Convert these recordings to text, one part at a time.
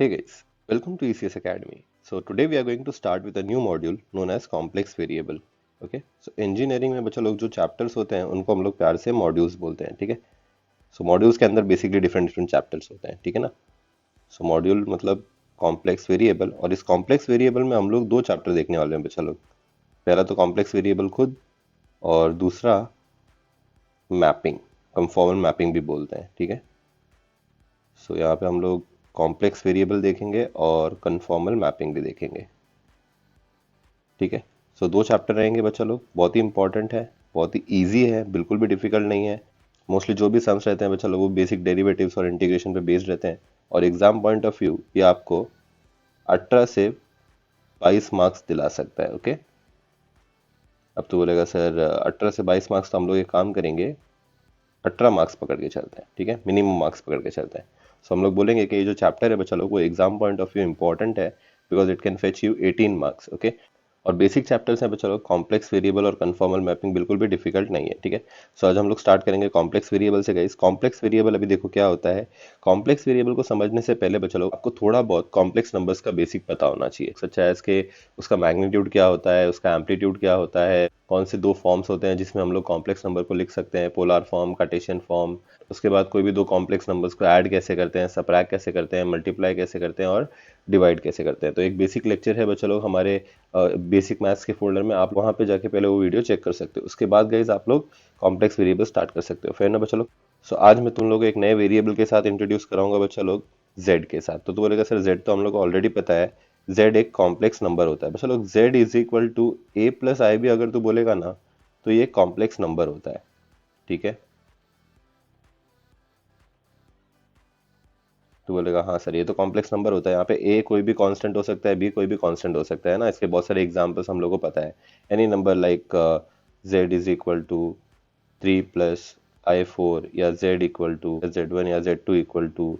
Hey guys, welcome to ECS Academy. So today we are going to start with a new module known as complex variable. Okay, so engineering में बच्चा लोग जो chapters होते हैं उनको हम लोग प्यार से मॉड्यूल्स बोलते हैं, ठीक है। सो मॉड्यूल्स के अंदर बेसिकली डिफरेंट डिफरेंट चैप्टर्स होते हैं, ठीक है ना। सो मॉड्यूल मतलब कॉम्प्लेक्स वेरिएबल, और इस कॉम्प्लेक्स वेरिएबल में हम लोग दो चैप्टर देखने वाले हैं बच्चा लोग। पहला तो कॉम्प्लेक्स वेरिएबल खुद, और दूसरा मैपिंग, कंफॉर्मल मैपिंग भी बोलते हैं, ठीक है। सो यहाँ पे हम लोग कॉम्प्लेक्स वेरिएबल देखेंगे और कंफॉर्मल मैपिंग भी देखेंगे, ठीक है। सो दो चैप्टर रहेंगे बच्चा लोग, बहुत ही इंपॉर्टेंट है, बहुत ही इजी है, बिल्कुल भी डिफिकल्ट नहीं है। मोस्टली जो भी सम्स रहते हैं बच्चा लोग वो बेसिक डेरिवेटिव्स और इंटीग्रेशन पे बेस्ड रहते हैं, और एग्जाम पॉइंट ऑफ व्यू ये आपको 18 से 22 मार्क्स दिला सकता है। ओके, अब तो बोलेगा सर 18 से 22 मार्क्स, तो हम लोग एक काम करेंगे, 18 मार्क्स पकड़ के चलते हैं, ठीक है, मिनिमम मार्क्स पकड़ के चलते हैं। सो हम लोग बोलेंगे कि ये जो चैप्टर है बच्चा लोग वो exam point of view important है, because it can fetch you 18 marks. Okay, और बेसिक चैप्टर्स हैं बच्चा लोग, कॉम्प्लेक्स वेरिएबल और कन्फॉर्मल मैपिंग बिल्कुल भी डिफिकल्ट नहीं है, ठीक है। सो आज हम लोग स्टार्ट करेंगे कॉम्प्लेक्स वेरिएबल से। गाइस कॉम्प्लेक्स वेरिएबल अभी देखो क्या होता है। कॉम्प्लेक्स वेरिएबल को समझने से पहले बच्चा लोग आपको थोड़ा बहुत कॉम्प्लेक्स नंबर्स का बेसिक पता होना चाहिए, सच एज के उसका मैग्नीट्यूड क्या होता है, उसका एम्पलीट्यूड क्या होता है, कौन से दो फॉर्म्स होते हैं जिसमें हम लोग कॉम्प्लेक्स नंबर को लिख सकते हैं, पोलर फॉर्म, कार्टेशियन फॉर्म। उसके बाद कोई भी दो कॉम्प्लेक्स नंबर्स को ऐड कैसे करते हैं, सबट्रैक्ट कैसे करते हैं, मल्टीप्लाई कैसे करते हैं, और डिवाइड कैसे करते हैं। तो एक बेसिक लेक्चर है बच्चा लोग हमारे बेसिक मैथ्स के फोल्डर में, आप वहां पे जाके पहले वो वीडियो चेक कर सकते हो। उसके बाद गाइज आप लोग कॉम्प्लेक्स वेरिएबल स्टार्ट कर सकते हो, फिर ना बच्चा लोग। सो आज मैं तुम लोग को एक नए वेरिएबल के साथ इंट्रोड्यूस कराऊंगा बच्चा लोग, z के साथ। तो बोलेगा सर z तो हम लोग को ऑलरेडी पता है, z एक कॉम्प्लेक्स नंबर होता है बच्चा लोग। z is equal to a plus i भी अगर तू बोलेगा ना, तो ये कॉम्प्लेक्स नंबर होता है, ठीक है। तो बोलेगा हाँ सर ये तो कॉम्प्लेक्स नंबर होता है, यहाँ पे ए कोई भी कांस्टेंट हो सकता है, बी कोई भी कांस्टेंट हो सकता है ना। इसके बहुत सारे एग्जांपल्स हम लोग को पता है। Any number like z is equal to 3 + i4, या z इक्वल टू z1 या z2 equal to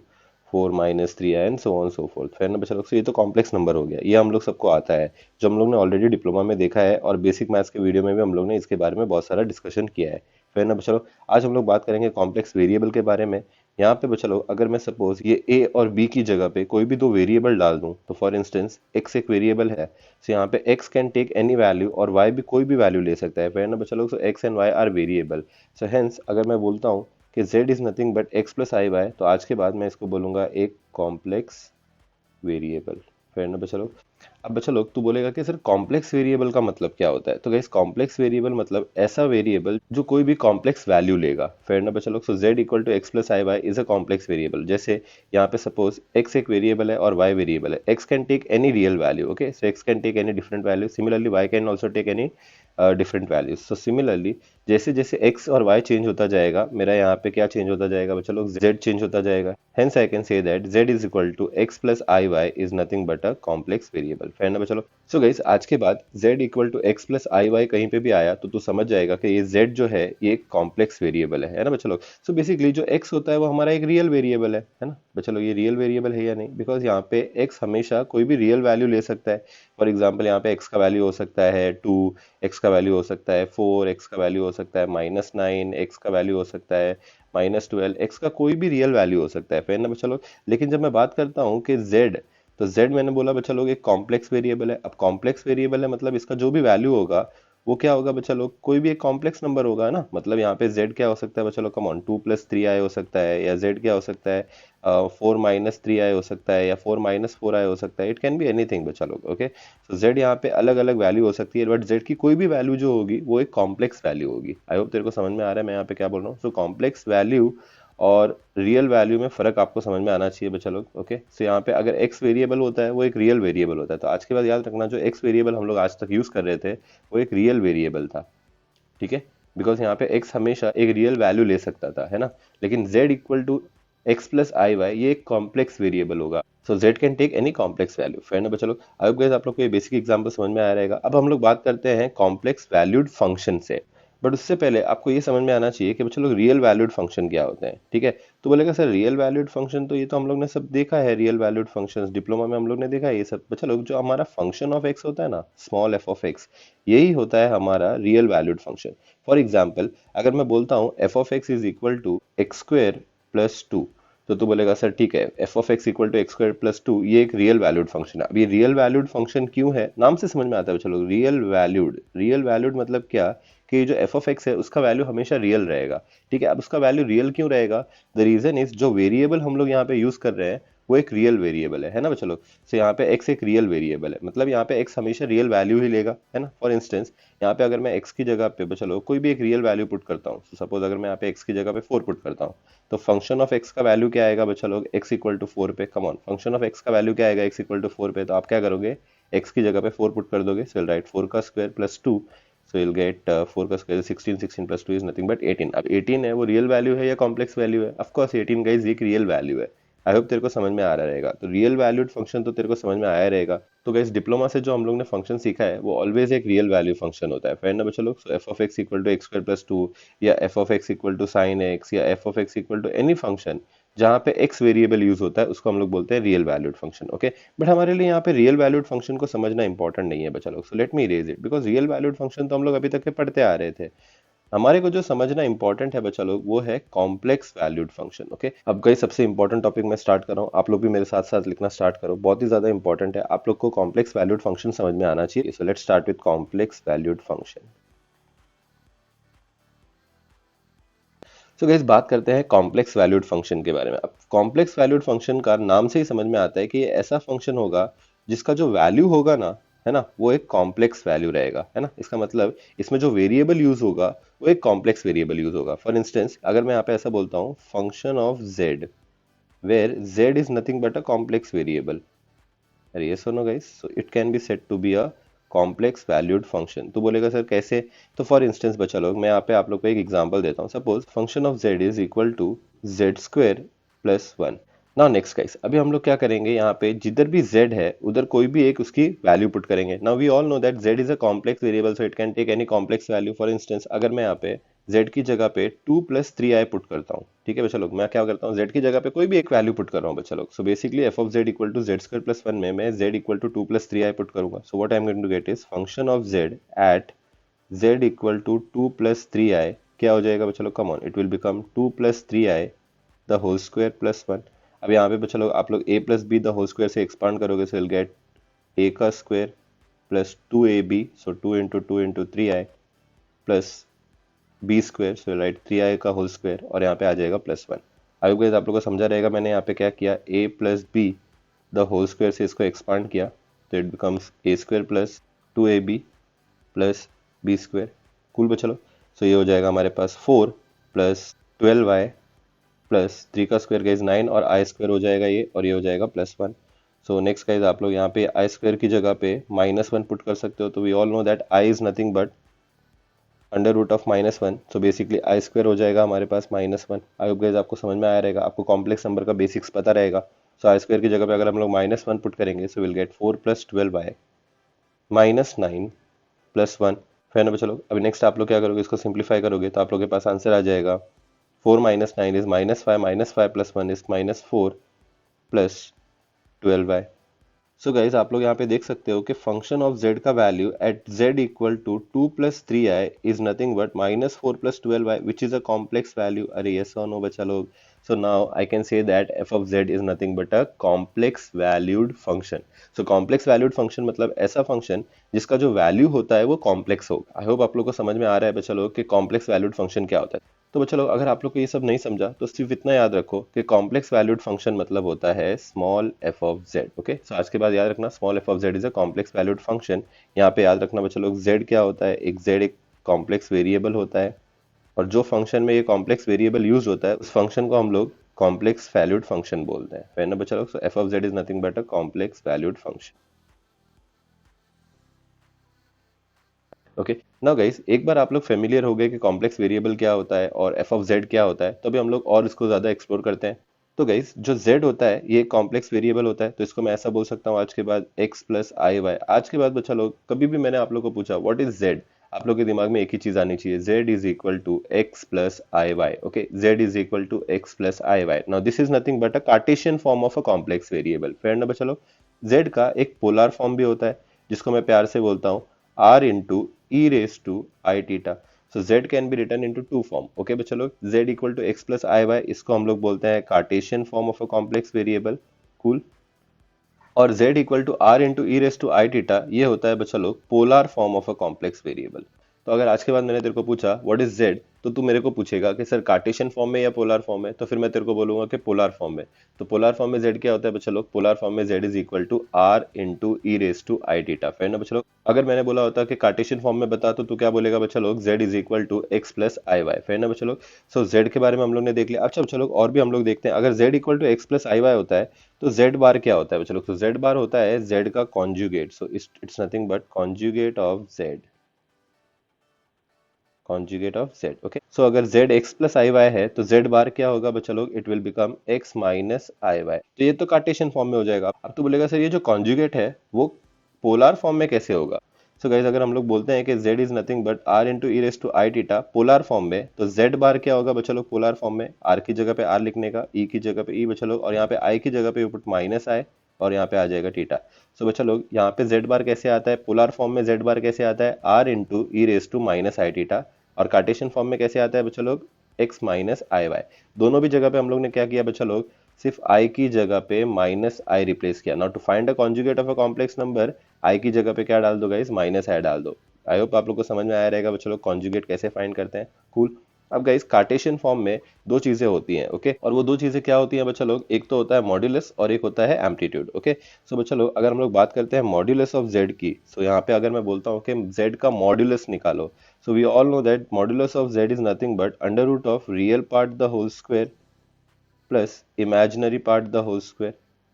4 - 3i and so on so forth. फिर ना बच्चा लोग, so ये तो कॉम्प्लेक्स नंबर हो गया, ये हम लोग सबको आता है, जो हम लोग ने ऑलरेडी डिप्लोमा में देखा है, और बेसिक मैथ्स के वीडियो में भी हम लोग ने इसके बारे में बहुत सारा डिस्कशन किया है। फिर ना बच्चा लोग, आज हम लोग बात करेंगे कॉम्प्लेक्स वेरिएबल के बारे में। यहाँ पे बच्चा लोग, अगर मैं सपोज ये a और b की जगह पे कोई भी दो वेरिएबल डाल दूं, तो फॉर इंस्टेंस x एक वेरिएबल है, तो यहाँ पे x can take any value और y भी कोई भी वैल्यू ले सकता है। फिर ना बच्चा लोग, so x and y are variable. So hence अगर मैं बोलता हूँ कि z is nothing but x plus i y, तो आज के बाद मैं इसको बोलूंगा एक कॉम्प्लेक्स वेरिएबल। फिर ना बच्चा लोग, अब बच्चा लोग तू बोलेगा कि सर कॉम्प्लेक्स वेरिएबल का मतलब क्या होता है। तो गाइस कॉम्प्लेक्स वेरिएबल मतलब ऐसा वेरिएबल जो कोई भी कॉम्प्लेक्स वैल्यू लेगा। फिर ना बच्चा लोग, so z equal to x plus i y is a complex variable. जैसे यहाँ पे सपोज x एक वेरिएबल है और y वेरिएबल है, x can take any real value, okay, so x can take any different value, similarly y can also take any different values. So similarly जैसे जैसे x और y चेंज होता जाएगा, मेरा यहाँ पे क्या चेंज होता जाएगा बच्चा लोग, z चेंज होता जाएगा। Hence I can say that z is equal to x plus iy is nothing but a complex variable। fair ना चलो। सो गाइस आज के बाद z equal to x plus i y कहीं पे भी आया तो तू समझ जाएगा कि ये z जो है ये एक कॉम्प्लेक्स वेरिएबल है ना बच्चा लोग। सो बेसिकली जो x होता है वो हमारा एक रियल वेरिएबल है ना बच्चा लोग। ये रियल वेरिएबल है या नहीं, बिकॉज यहाँ पे x हमेशा कोई भी रियल वैल्यू ले सकता है। फॉर एग्जाम्पल यहाँ पे x का वैल्यू हो सकता है 2, x का वैल्यू हो सकता है 4, x का वैल्यू हो सकता है -9, x का वैल्यू हो सकता है -12, x का कोई भी रियल वैल्यू हो सकता है, फिर ना बच्चा लोग। लेकिन जब मैं बात करता हूँ कि z, तो z मैंने बोला बच्चा लोग एक कॉम्प्लेक्स वेरिएबल है। अब कॉम्प्लेक्स वेरिएबल है मतलब इसका जो भी वैल्यू होगा वो क्या होगा बच्चा लोग, कोई भी एक कॉम्प्लेक्स नंबर होगा ना। मतलब यहाँ पे z क्या हो सकता है बच्चा लोग, कम ऑन 2 + 3i हो सकता है, या z क्या हो सकता है 4 - 3i हो सकता है, या 4 - 4i हो सकता है। इट कैन बी एनीथिंग बच्चा लोग, ओके। तो z यहाँ पे अलग अलग वैल्यू हो सकती है, बट z की कोई भी वैल्यू जो होगी वो एक कॉम्प्लेक्स वैल्यू होगी। आई होप तेरे को समझ में आ रहा है मैं यहाँ पे क्या बोल रहा हूँ। सो कॉम्प्लेक्स वैल्यू और रियल वैल्यू में फ़र्क आपको समझ में आना चाहिए बच्चा लोग, ओके। सो यहाँ पे अगर x वेरिएबल होता है वो एक रियल वेरिएबल होता है। तो आज के बाद याद रखना, जो x वेरिएबल हम लोग आज तक यूज़ कर रहे थे वो एक रियल वेरिएबल था, ठीक है। बिकॉज यहाँ पे x हमेशा एक रियल वैल्यू ले सकता था, है ना। लेकिन z equal to x plus i y ये एक कॉम्प्लेक्स वेरिएबल होगा। So z can take any complex value, फिर ना बच्चा लोग। अब गाइस आप लोग को ये बेसिक एग्जांपल समझ में आ रहेगा। अब हम लोग बात करते हैं कॉम्प्लेक्स वैल्यूड फंक्शन से। बट उससे पहले आपको ये समझ में आना चाहिए कि बच्चा लोग रियल वैल्यूड फंक्शन क्या होते हैं, ठीक है। तो बोलेगा सर रियल वैल्यूड फंक्शन, तो ये तो हम लोग ने सब देखा है, रियल वैल्यूड फंक्शंस डिप्लोमा में हम लोग ने देखा है ये सब बच्चा लोग। जो हमारा फंक्शन ऑफ एक्स होता है ना, स्मॉल f ऑफ एक्स, यही होता है हमारा real valued function. For example अगर मैं बोलता हूँ f of x is equal to x square plus 2, तो तू बोलेगा सर ठीक है, f of x equal to x square plus two ये एक रियल वैल्यूड फंक्शन है। अब ये रियल वैल्यूड फंक्शन क्यों है, नाम से समझ में आता है चलो, रियल वैल्यूड। रियल वैल्यूड मतलब क्या, कि जो एफ ऑफ एक्स है उसका वैल्यू हमेशा रियल रहेगा। ठीक है, अब उसका वैल्यू रियल क्यों रहेगा, द रीजन इज जो वेरिएबल हम लोग यहाँ पे यूज कर रहे हैं वो एक रियल वेरिएबल है ना चलो। तो यहाँ पे x एक रियल वेरिएबल है, मतलब यहाँ पे x हमेशा रियल वैल्यू ही लेगा, है ना। फॉर इंस्टेंस यहाँ पे अगर मैं x की जगह पे चलो कोई भी एक रियल वैल्यू पुट करता हूँ, तो सपोज अगर मैं यहाँ पे x की जगह पे 4 पुट करता हूँ, तो फंक्शन ऑफ x का वैल्यू क्या आएगा बच्चा लोग, x इक्वल टू 4 पे। Come on, function of x का वैल्यू क्या आएगा, x इक्वल टू 4 पे। तो आप क्या करोगे, x की जगह पे 4 पुट कर दोगे, सो राइट 4 का स्क्वायर प्लस 2, सो you'll get 4 का square 16, 16 plus 2 is nothing but 18। अब 18 है वो रियल वैल्यू है या कॉम्प्लेक्स वैल्यू है, ऑफ कोर्स 18 गाइस एक रियल वैल्यू है। आई होप तेरे को समझ में आ रहा रहेगा। तो रियल वैल्यूड फंक्शन तो तेरे को समझ में आया रहेगा। तो गाइस डिप्लोमा से जो हम लोग ने फंक्शन सीखा है वो ऑलवेज एक रियल वैल्यू फंक्शन होता है, फाइन ना बच्चा लोग। So f of x equal to x square plus 2 या f of x equal to sine x या f of x equal to any function जहाँ पे x वेरिएबल यूज होता है उसको हम लोग बोलते हैं real valued function. Okay, but हमारे लिए यहाँ पे रियल वैल्यूड फंक्शन को समझना इंपॉर्टेंट नहीं है बच्चा लोग। सो let me erase it, because real valued function तो हम लोग अभी तक के पढ़ते आ रहे थे। हमारे को जो समझना इंपॉर्टेंट है बच्चा लोग वो है कॉम्प्लेक्स वैल्यूड फंक्शन। ओके, अब गई सबसे इंपॉर्टेंट टॉपिक मैं स्टार्ट कर रहा हूँ, आप लोग भी मेरे साथ साथ लिखना स्टार्ट करो, बहुत ही ज्यादा इंपॉर्टेंट है, आप लोग को कॉम्प्लेक्स वैल्यूड फंक्शन समझ में आना चाहिए। So let's start with complex valued function. So guys बात करते हैं कॉम्प्लेक्स वैल्यूड फंक्शन के बारे में। अब कॉम्प्लेक्स वैल्यूड फंक्शन का नाम से ही समझ में आता है कि ये ऐसा फंक्शन होगा जिसका जो वैल्यू होगा ना, है ना, वो एक कॉम्प्लेक्स वैल्यू रहेगा, है ना। इसका मतलब इसमें जो वेरिएबल यूज होगा वो एक कॉम्प्लेक्स वेरिएबल यूज होगा। फॉर इंस्टेंस अगर मैं यहाँ पे ऐसा बोलता हूँ function of z, where z is nothing but a complex variable, अरे ये सुनो guys, so it can be said to be a complex valued function. तो बोलेगा सर कैसे, तो फॉर इंस्टेंस बच्चा लोग मैं यहाँ पे आप लोग को एक एग्जांपल देता हूँ। Suppose function of z is equal to z square plus 1। Now next guys, अभी हम लोग क्या करेंगे, यहाँ पे जिधर भी z है उधर कोई भी एक उसकी वैल्यू पुट करेंगे। Now we all know that z is a complex variable, so it can take any complex value. For instance अगर मैं यहाँ पे z की जगह पे 2 प्लस 3i पुट करता हूँ, ठीक है बच्चा लोग, मैं क्या करता हूँ z की जगह पे कोई भी एक वैल्यू पुट कर रहा हूँ बच्चा लोग। So basically f of z equal to z square plus 1 में मैं z equal to 2 plus 3i put करूंगा। So what I am going to get is function of z at z equal to 2 plus 3i, क्या हो जाएगा बच्चा लोग, come on, it will become 2 plus 3i the whole square plus 1। अब यहाँ पे बच्चा लोग आप लोग a plus b the whole square से एक्सपांड करोगे, सो विल गेट a का square plus 2ab, so 2 into 3i plus b square, so right 3i का होल स्क्वायर, और यहाँ पे आ जाएगा प्लस 1। आई होप गाइस आप लोग को समझा रहेगा मैंने यहाँ पे क्या किया, a plus b the whole square से इसको एक्सपांड किया, तो it becomes a square plus 2ab plus b square. Cool बच्चा लोग, सो ये हो जाएगा हमारे पास 4 प्लस 12i प्लस 3 का स्क्वायर गाइज 9, और आई स्क्वायर हो जाएगा ये, और ये हो जाएगा प्लस 1। सो नेक्स्ट गाइज आप लोग यहाँ पे आई स्क्वायर की जगह पे माइनस 1 पुट कर सकते हो। तो we all know that i is nothing but under root of minus 1, so basically i square हो जाएगा हमारे पास माइनस 1। आई होप गाइज आपको समझ में आया रहेगा, आपको कॉम्प्लेक्स नंबर का बेसिक्स पता रहेगा। सो आई स्क्वायर की जगह पे अगर हम लोग माइनस 1 पुट करेंगे, सो will gate 4 plus 12i minus 9 plus 1। फिर ना चलो अभी नेक्स्ट आप लोग क्या करोगे, इसको सिंप्लीफाई करोगे तो आप लोग के पास आंसर आ जाएगा 4 minus 9 is minus 5 plus 1 is minus 4 plus 12i। सो गाइज आप लोग यहाँ पे देख सकते हो कि फंक्शन ऑफ z का value at z equal to 2 plus 3i is nothing but minus 4 plus 12i which is a complex value. अरे यस और नो बच्चा लोग, so now I can say that f of z is nothing but a complex valued function. So complex valued function मतलब ऐसा function जिसका जो value होता है वो कॉम्प्लेक्स होगा। आई होप आप लोग को समझ में आ रहा है बच्चा लोग कि कॉम्प्लेक्स वैल्यूड फंक्शन क्या होता है। तो बच्चा लोग अगर आप लोग को ये सब नहीं समझा तो सिर्फ इतना याद रखो कि कॉम्प्लेक्स वैल्यूड फंक्शन मतलब होता है small f of z. Okay, so आज के बाद याद रखना small f of z is a complex valued function. यहाँ पे याद रखना बच्चा लोग जेड क्या होता है, एक जेड एक कॉम्प्लेक्स वेरिएबल होता है, और जो फंक्शन में ये कॉम्प्लेक्स वेरिएबल यूज होता है उस फंक्शन को हम लोग कॉम्प्लेक्स वैल्यूड फंक्शन बोलते हैं। फिर ना बच्चा लोग, so f of z is nothing but a complex valued function. Okay, now guys एक बार आप लोग फेमिलियर हो गए कि कॉम्प्लेक्स वेरिएबल क्या होता है और एफ ऑफ जेड क्या होता है, तो अभी हम लोग और इसको ज्यादा एक्सप्लोर करते हैं। तो गाइस जो z होता है ये कॉम्प्लेक्स वेरिएबल होता है, तो इसको मैं ऐसा बोल सकता हूँ आज के बाद x प्लस आई वाई। आज के बाद बच्चा लोग कभी भी मैंने आप लोग को पूछा व्हाट इज z, आप लोग के दिमाग में एक ही चीज आनी चाहिए, z is equal to x plus i y. Okay, z is equal to x plus i y. Now this is nothing but a Cartesian form of a complex variable. Fair ना बच्चा लोग, z का एक polar form भी होता है जिसको मैं प्यार से बोलता हूँ r into e raise to i theta. So z can be written into two form. Okay बच्चा लोग, z equal to x plus i y, इसको हम लोग बोलते हैं Cartesian form of a complex variable. Cool. और z equal to r into e raise to i theta, ये होता है बच्चा लोग polar form of a complex variable. तो अगर आज के बाद मैंने तेरे को पूछा व्हाट इज z, तो तू मेरे को पूछेगा कि सर कार्टेशियन फॉर्म में या पोलर फॉर्म में, तो फिर मैं तेरे को बोलूंगा कि पोलर फॉर्म में। तो पोलर फॉर्म में z क्या होता है बच्चा लोग, पोलर फॉर्म में z is equal to r into e raise to i theta. फिर ना बच्चा लोग, अगर मैंने बोला होता कि कार्टेशियन फॉर्म में बता, तो तू क्या बोलेगा बच्चा लोग, z is equal to x plus i y. फिर ना बच्चा लोग, सो z के बारे में हम लोग ने देख लिया। अच्छा बच्चा लोग, और भी हम लोग देखते हैं, अगर z equal to x plus i y होता है तो z बार क्या होता है बच्चा लोग, तो z बार होता है z का conjugate. So it's nothing but conjugate of z, conjugate of z। Okay, so अगर z x plus i y है तो z बार क्या होगा बच्चा लोग, it will become x minus i y. तो ये तो कार्टेशियन फॉर्म में हो जाएगा। अब तो बोलेगा सर ये जो कॉन्जुगेट है वो पोलर फॉर्म में कैसे होगा। सो गाइज, अगर हम लोग बोलते हैं कि z is nothing but r into e raise to i theta polar form में, तो z बार क्या होगा बच्चा लोग पोलर फॉर्म में, r की जगह पे r लिखने का, e की जगह पे e बच्चा लोग, और यहाँ पे i की जगह पे पुट माइनस i, और यहाँ पे आ जाएगा टीटा। सो बच्चा लोग, यहाँ पे z बार कैसे आता है पोलर फॉर्म में, z बार कैसे आता है r into e raise to minus i theta, और कार्टेशियन फॉर्म में कैसे आता है बच्चा लोग, x माइनस आई वाई। दोनों भी जगह पे हम लोग ने क्या किया बच्चा लोग, सिर्फ i की जगह पे माइनस i रिप्लेस किया। Now to find a conjugate of a complex number, i की जगह पे क्या डाल दो गाइस, माइनस i डाल दो। आई होप आप लोग को समझ में आया रहेगा बच्चा लोग कॉन्जुगेट कैसे फाइंड करते हैं। कूल। अब गाइस कार्टेशियन फॉर्म में दो चीजें होती हैं। ओके, और वो दो चीजें क्या होती हैं बच्चा लोग, एक तो होता है मॉड्यूलस और एक होता है एम्पलीट्यूड। ओके, सो बच्चा लोग, अगर हम लोग बात करते हैं मॉड्यूलस ऑफ z की, सो यहाँ पे अगर मैं बोलता हूँ कि z का मॉड्यूलस निकालो, so we all know that modulus of z is nothing but under root of real part the whole square plus imaginary part the whole square.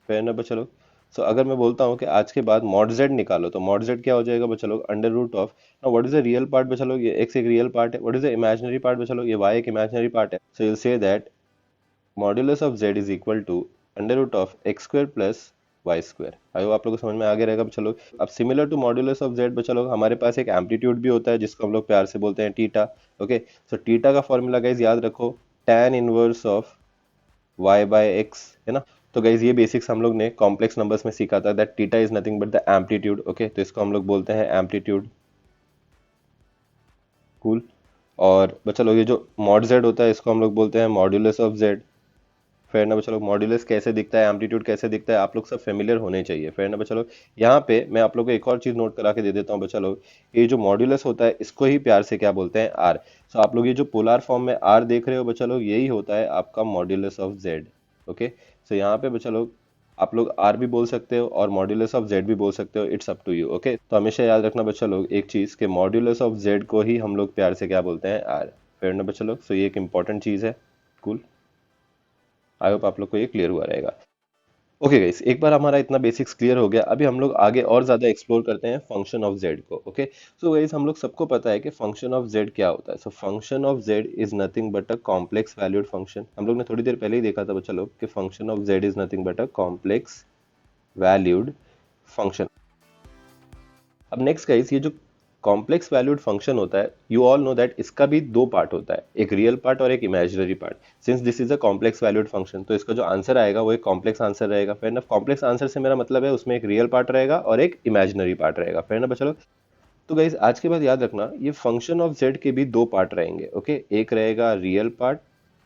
Fair ना बच्चा लोग। सो अगर मैं बोलता हूँ कि आज के बाद मॉड जेड निकालो, तो मॉड जेड क्या हो जाएगा बच्चा लोग, अंडर रूट ऑफ, ना what is the real part बच्चा लोग, ये x एक रियल पार्ट है, what is the imaginary part बच्चा लोग, ये y एक इमेजिनरी पार्ट है। So you say that modulus of z is equal to under root of x square plus y square. I hope आप लोग को समझ में आ गया रहेगा बच्चा लोग। अब similar to modulus of z बच्चा लोग, हमारे पास एक एम्पलीट्यूड भी होता है जिसको हम लोग प्यार से बोलते हैं टीटा। ओके, सो टीटा का फॉर्मूला गाइज याद रखो, tan inverse of y by x, है ना। तो गाइज ये बेसिक्स हम लोग ने कॉम्प्लेक्स नंबर्स में सीखा था, that theta is nothing but the amplitude. Okay, तो इसको हम लोग बोलते हैं एम्पलीट्यूड। कूल। और बच्चा लोग, ये जो मॉड जेड होता है इसको हम लोग बोलते हैं मॉड्यूलस ऑफ जेड। फेयर ना बच्चा लोग, मॉड्यूलस कैसे दिखता है, एम्पलीट्यूड कैसे दिखता है, आप लोग सब फेमिलियर होने चाहिए। फेयर ना बच्चा लोग, यहाँ पे मैं आप लोग को एक और चीज नोट करा के दे देता हूँ बच्चा लोग, ये जो मॉड्यूलस होता है इसको ही प्यार से क्या बोलते हैं, आर। सो आप लोग ये जो पोलर फॉर्म में आर देख रहे हो बच्चा लोग, यही होता है आपका मॉड्यूलस ऑफ जेड। ओके, सो यहाँ पे बच्चा लोग आप लोग आर भी बोल सकते हो और मॉड्यूलस ऑफ जेड भी बोल सकते हो, it's up to you. Okay, तो हमेशा याद रखना बच्चा लोग एक चीज, के मॉड्यूलस ऑफ जेड को ही हम लोग प्यार से क्या बोलते हैं, आर। फेयर ना बच्चा लोग, सो ये एक इंपॉर्टेंट चीज है। कूल। आई होप आप लोग को ये क्लियर हुआ रहेगा। ओके गाइस, एक बार हमारा इतना बेसिक्स क्लियर हो गया, अभी हम लोग आगे और ज्यादा एक्सप्लोर करते हैं फंक्शन ऑफ जेड को। ओके, सो गाइस हम लोग सबको पता है कि फंक्शन ऑफ जेड क्या होता है। So function of z is nothing but a complex valued function. हम लोग ने थोड़ी देर पहले ही देखा था बच्चा लोग कि function of z is nothing but a complex valued function. अब नेक्स्ट गाइस, ये जो कॉम्प्लेक्स वैल्यूड फंक्शन होता है, यू ऑल नो दैट इसका भी दो पार्ट होता है, एक रियल पार्ट और एक imaginary part. Since this is a complex valued function, तो इसका जो आंसर आएगा वो एक कॉम्प्लेक्स आंसर रहेगा। फेयर एनफ, कॉम्प्लेक्स आंसर से मेरा मतलब है उसमें एक रियल पार्ट रहेगा और एक इमेजिनरी पार्ट रहेगा। फेयर एनफ चलो, तो गाइज आज के बाद याद रखना ये फंक्शन ऑफ जेड के भी दो पार्ट रहेंगे। ओके, एक रहेगा रियल पार्ट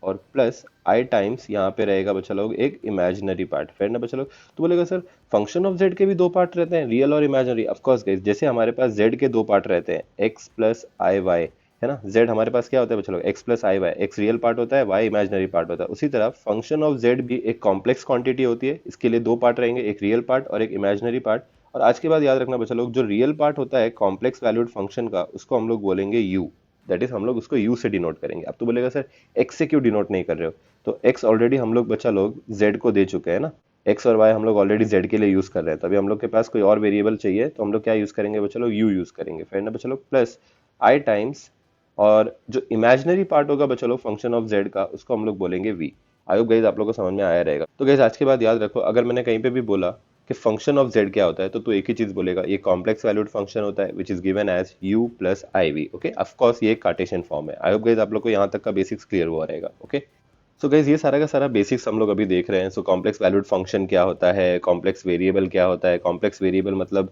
और प्लस आई टाइम्स यहाँ पे रहेगा बच्चा लोग एक इमेजिनरी पार्ट। फेयर ना बच्चा लोग, तो बोलेगा सर फंक्शन ऑफ जेड के भी दो पार्ट रहते हैं, रियल और इमेजिनरी। ऑफ कोर्स गाइज, जैसे हमारे पास जेड के दो पार्ट रहते हैं, एक्स प्लस आई वाई, है ना। जेड हमारे पास क्या होता है बच्चा लोग, x plus i Y, x real part होता है, वाई इमेजिनरी पार्ट होता है। उसी तरह फंक्शन ऑफ जेड भी एक कॉम्प्लेक्स क्वांटिटी होती है, इसके लिए दो पार्ट रहेंगे, एक रियल पार्ट और एक इमेजिनरी पार्ट। और आज के बाद याद रखना बच्चा लोग, जो रियल पार्ट होता है कॉम्प्लेक्स वैल्यूड फंक्शन का, उसको हम लोग बोलेंगे u। दैट इज हम लोग उसको u से डिनोट करेंगे। अब तो बोलेगा सर x से क्यों डिनोट नहीं कर रहे हो, तो x ऑलरेडी हम लोग बच्चा लोग z को दे चुके हैं ना, x और y हम लोग ऑलरेडी z के लिए यूज कर रहे हैं, तो अभी हम लोग के पास कोई और वेरिएबल चाहिए तो हम लोग क्या यूज करेंगे बच्चा लोग, u यूज करेंगे। फिर ना बच्चा लोग प्लस i टाइम्स, और जो इमेजिनरी पार्ट होगा बच्चा लोग फंक्शन ऑफ z का, उसको हम लोग बोलेंगे v। आई होप गाइस आप लोग को समझ में आया रहेगा। तो गाइस आज के बाद याद रखो, अगर मैंने कहीं पे भी बोला कि फंक्शन ऑफ जेड क्या होता है, तो तू एक ही चीज बोलेगा, ये कॉम्प्लेक्स वैल्यूड फंक्शन होता है which is given as u plus i v. Okay, of course ये एक कार्टेशियन फॉर्म है। आई होप गाइस आप लोग को यहाँ तक का बेसिक्स क्लियर हुआ रहेगा। ओके, सो गाइस ये सारा का सारा बेसिक्स हम लोग अभी देख रहे हैं। सो कॉम्प्लेक्स वैल्यूड फंक्शन क्या होता है, कॉम्प्लेक्स वेरिएबल क्या होता है, कॉम्प्लेक्स वेरिएबल मतलब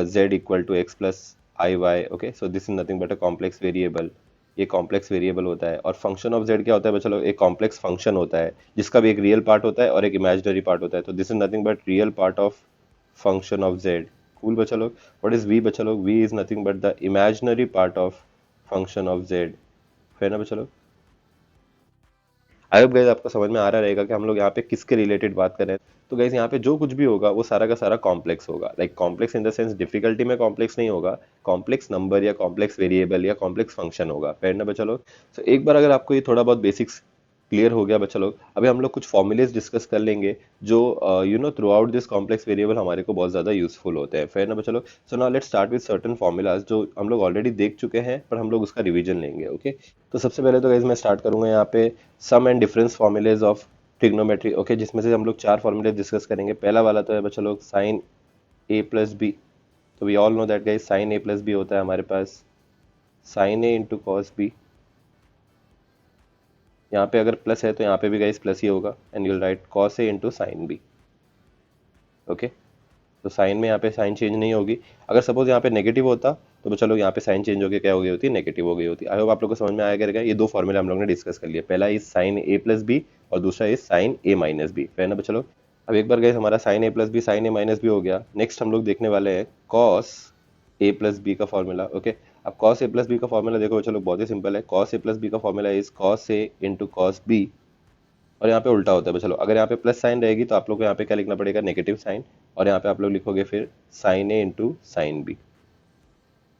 z equal to x plus i y. Okay, so this is nothing but a complex variable, ये कॉम्प्लेक्स वेरिएबल होता है। और फंक्शन ऑफ जेड क्या होता है बच्चा लोग, एक कॉम्प्लेक्स फंक्शन होता है जिसका भी एक रियल पार्ट होता है और एक इमेजिनरी पार्ट होता है। तो this is nothing but real part of function of z. Cool बच्चा लोग। व्हाट इज वी बच्चा लोग, v is nothing but the imaginary part of function of z. है ना बच्चा लोग। आई होप गाइस आपको समझ में आ रहा रहेगा कि हम लोग यहाँ पे किसके रिलेटेड बात कर रहे हैं। तो गाइस यहाँ पे जो कुछ भी होगा वो सारा का सारा कॉम्प्लेक्स होगा। Like complex in the sense difficulty में कॉम्प्लेक्स नहीं होगा, कॉम्प्लेक्स नंबर या कॉम्प्लेक्स वेरिएबल या कॉम्प्लेक्स फंक्शन होगा। फेयर ना बच्चा लोग। तो एक बार अगर आपको ये थोड़ा बहुत बेसिक्स क्लियर हो गया बच्चा लोग, अभी हम लोग कुछ फॉर्मूलेज डिस्कस कर लेंगे जो through out this complex variable हमारे को बहुत ज्यादा यूजफुल होते हैं। फेयर ना बच्चा लोग। So now let's start with certain formulas जो हम लोग ऑलरेडी देख चुके हैं पर हम लोग उसका रिवीजन लेंगे। ओके तो सबसे पहले तो गाइस मैं स्टार्ट करूंगा यहाँ पे sum and difference formulae of trigonometry. Okay जिसमें से हम लोग 4 फॉर्मूले डिस्कस करेंगे। पहला वाला तो है बच्चा लोग साइन ए प्लस बी। तो we all know that guys sine a plus b होता है हमारे पास sine a into cos b. यहाँ पे अगर प्लस है तो यहाँ पे भी गाइस प्लस ही होगा and you'll right cos a into sine b. Okay तो साइन में यहाँ पे साइन चेंज नहीं होगी। अगर सपोज यहाँ पे नेगेटिव होता तो चलो यहाँ पे साइन चेंज होकर क्या हो गई होती, नेगेटिव हो गई होती। आई होप आप लोग को समझ में आया करेगा। ये दो फॉर्मूला हम लोग ने डिस्कस कर लिया, पहला is sine a plus b और दूसरा is sine a minus b. है ना बच्चों। अब एक बार गए हमारा sine a plus b sine a minus b हो गया। नेक्स्ट हम लोग देखने वाले हैं कॉस ए प्लस बी का फॉर्मूला। ओके अब कॉस ए प्लस बी का फॉर्मूला देखो चलो बहुत ही सिंपल है। कॉस ए प्लस बी का formula is cos a into cos b. और यहाँ पे उल्टा होता है चलो, अगर यहाँ पे प्लस साइन रहेगी तो आप लोग को यहाँ पे क्या लिखना पड़ेगा, नेगेटिव साइन। और यहाँ पे आप लोग लिखोगे फिर sine a into sine b.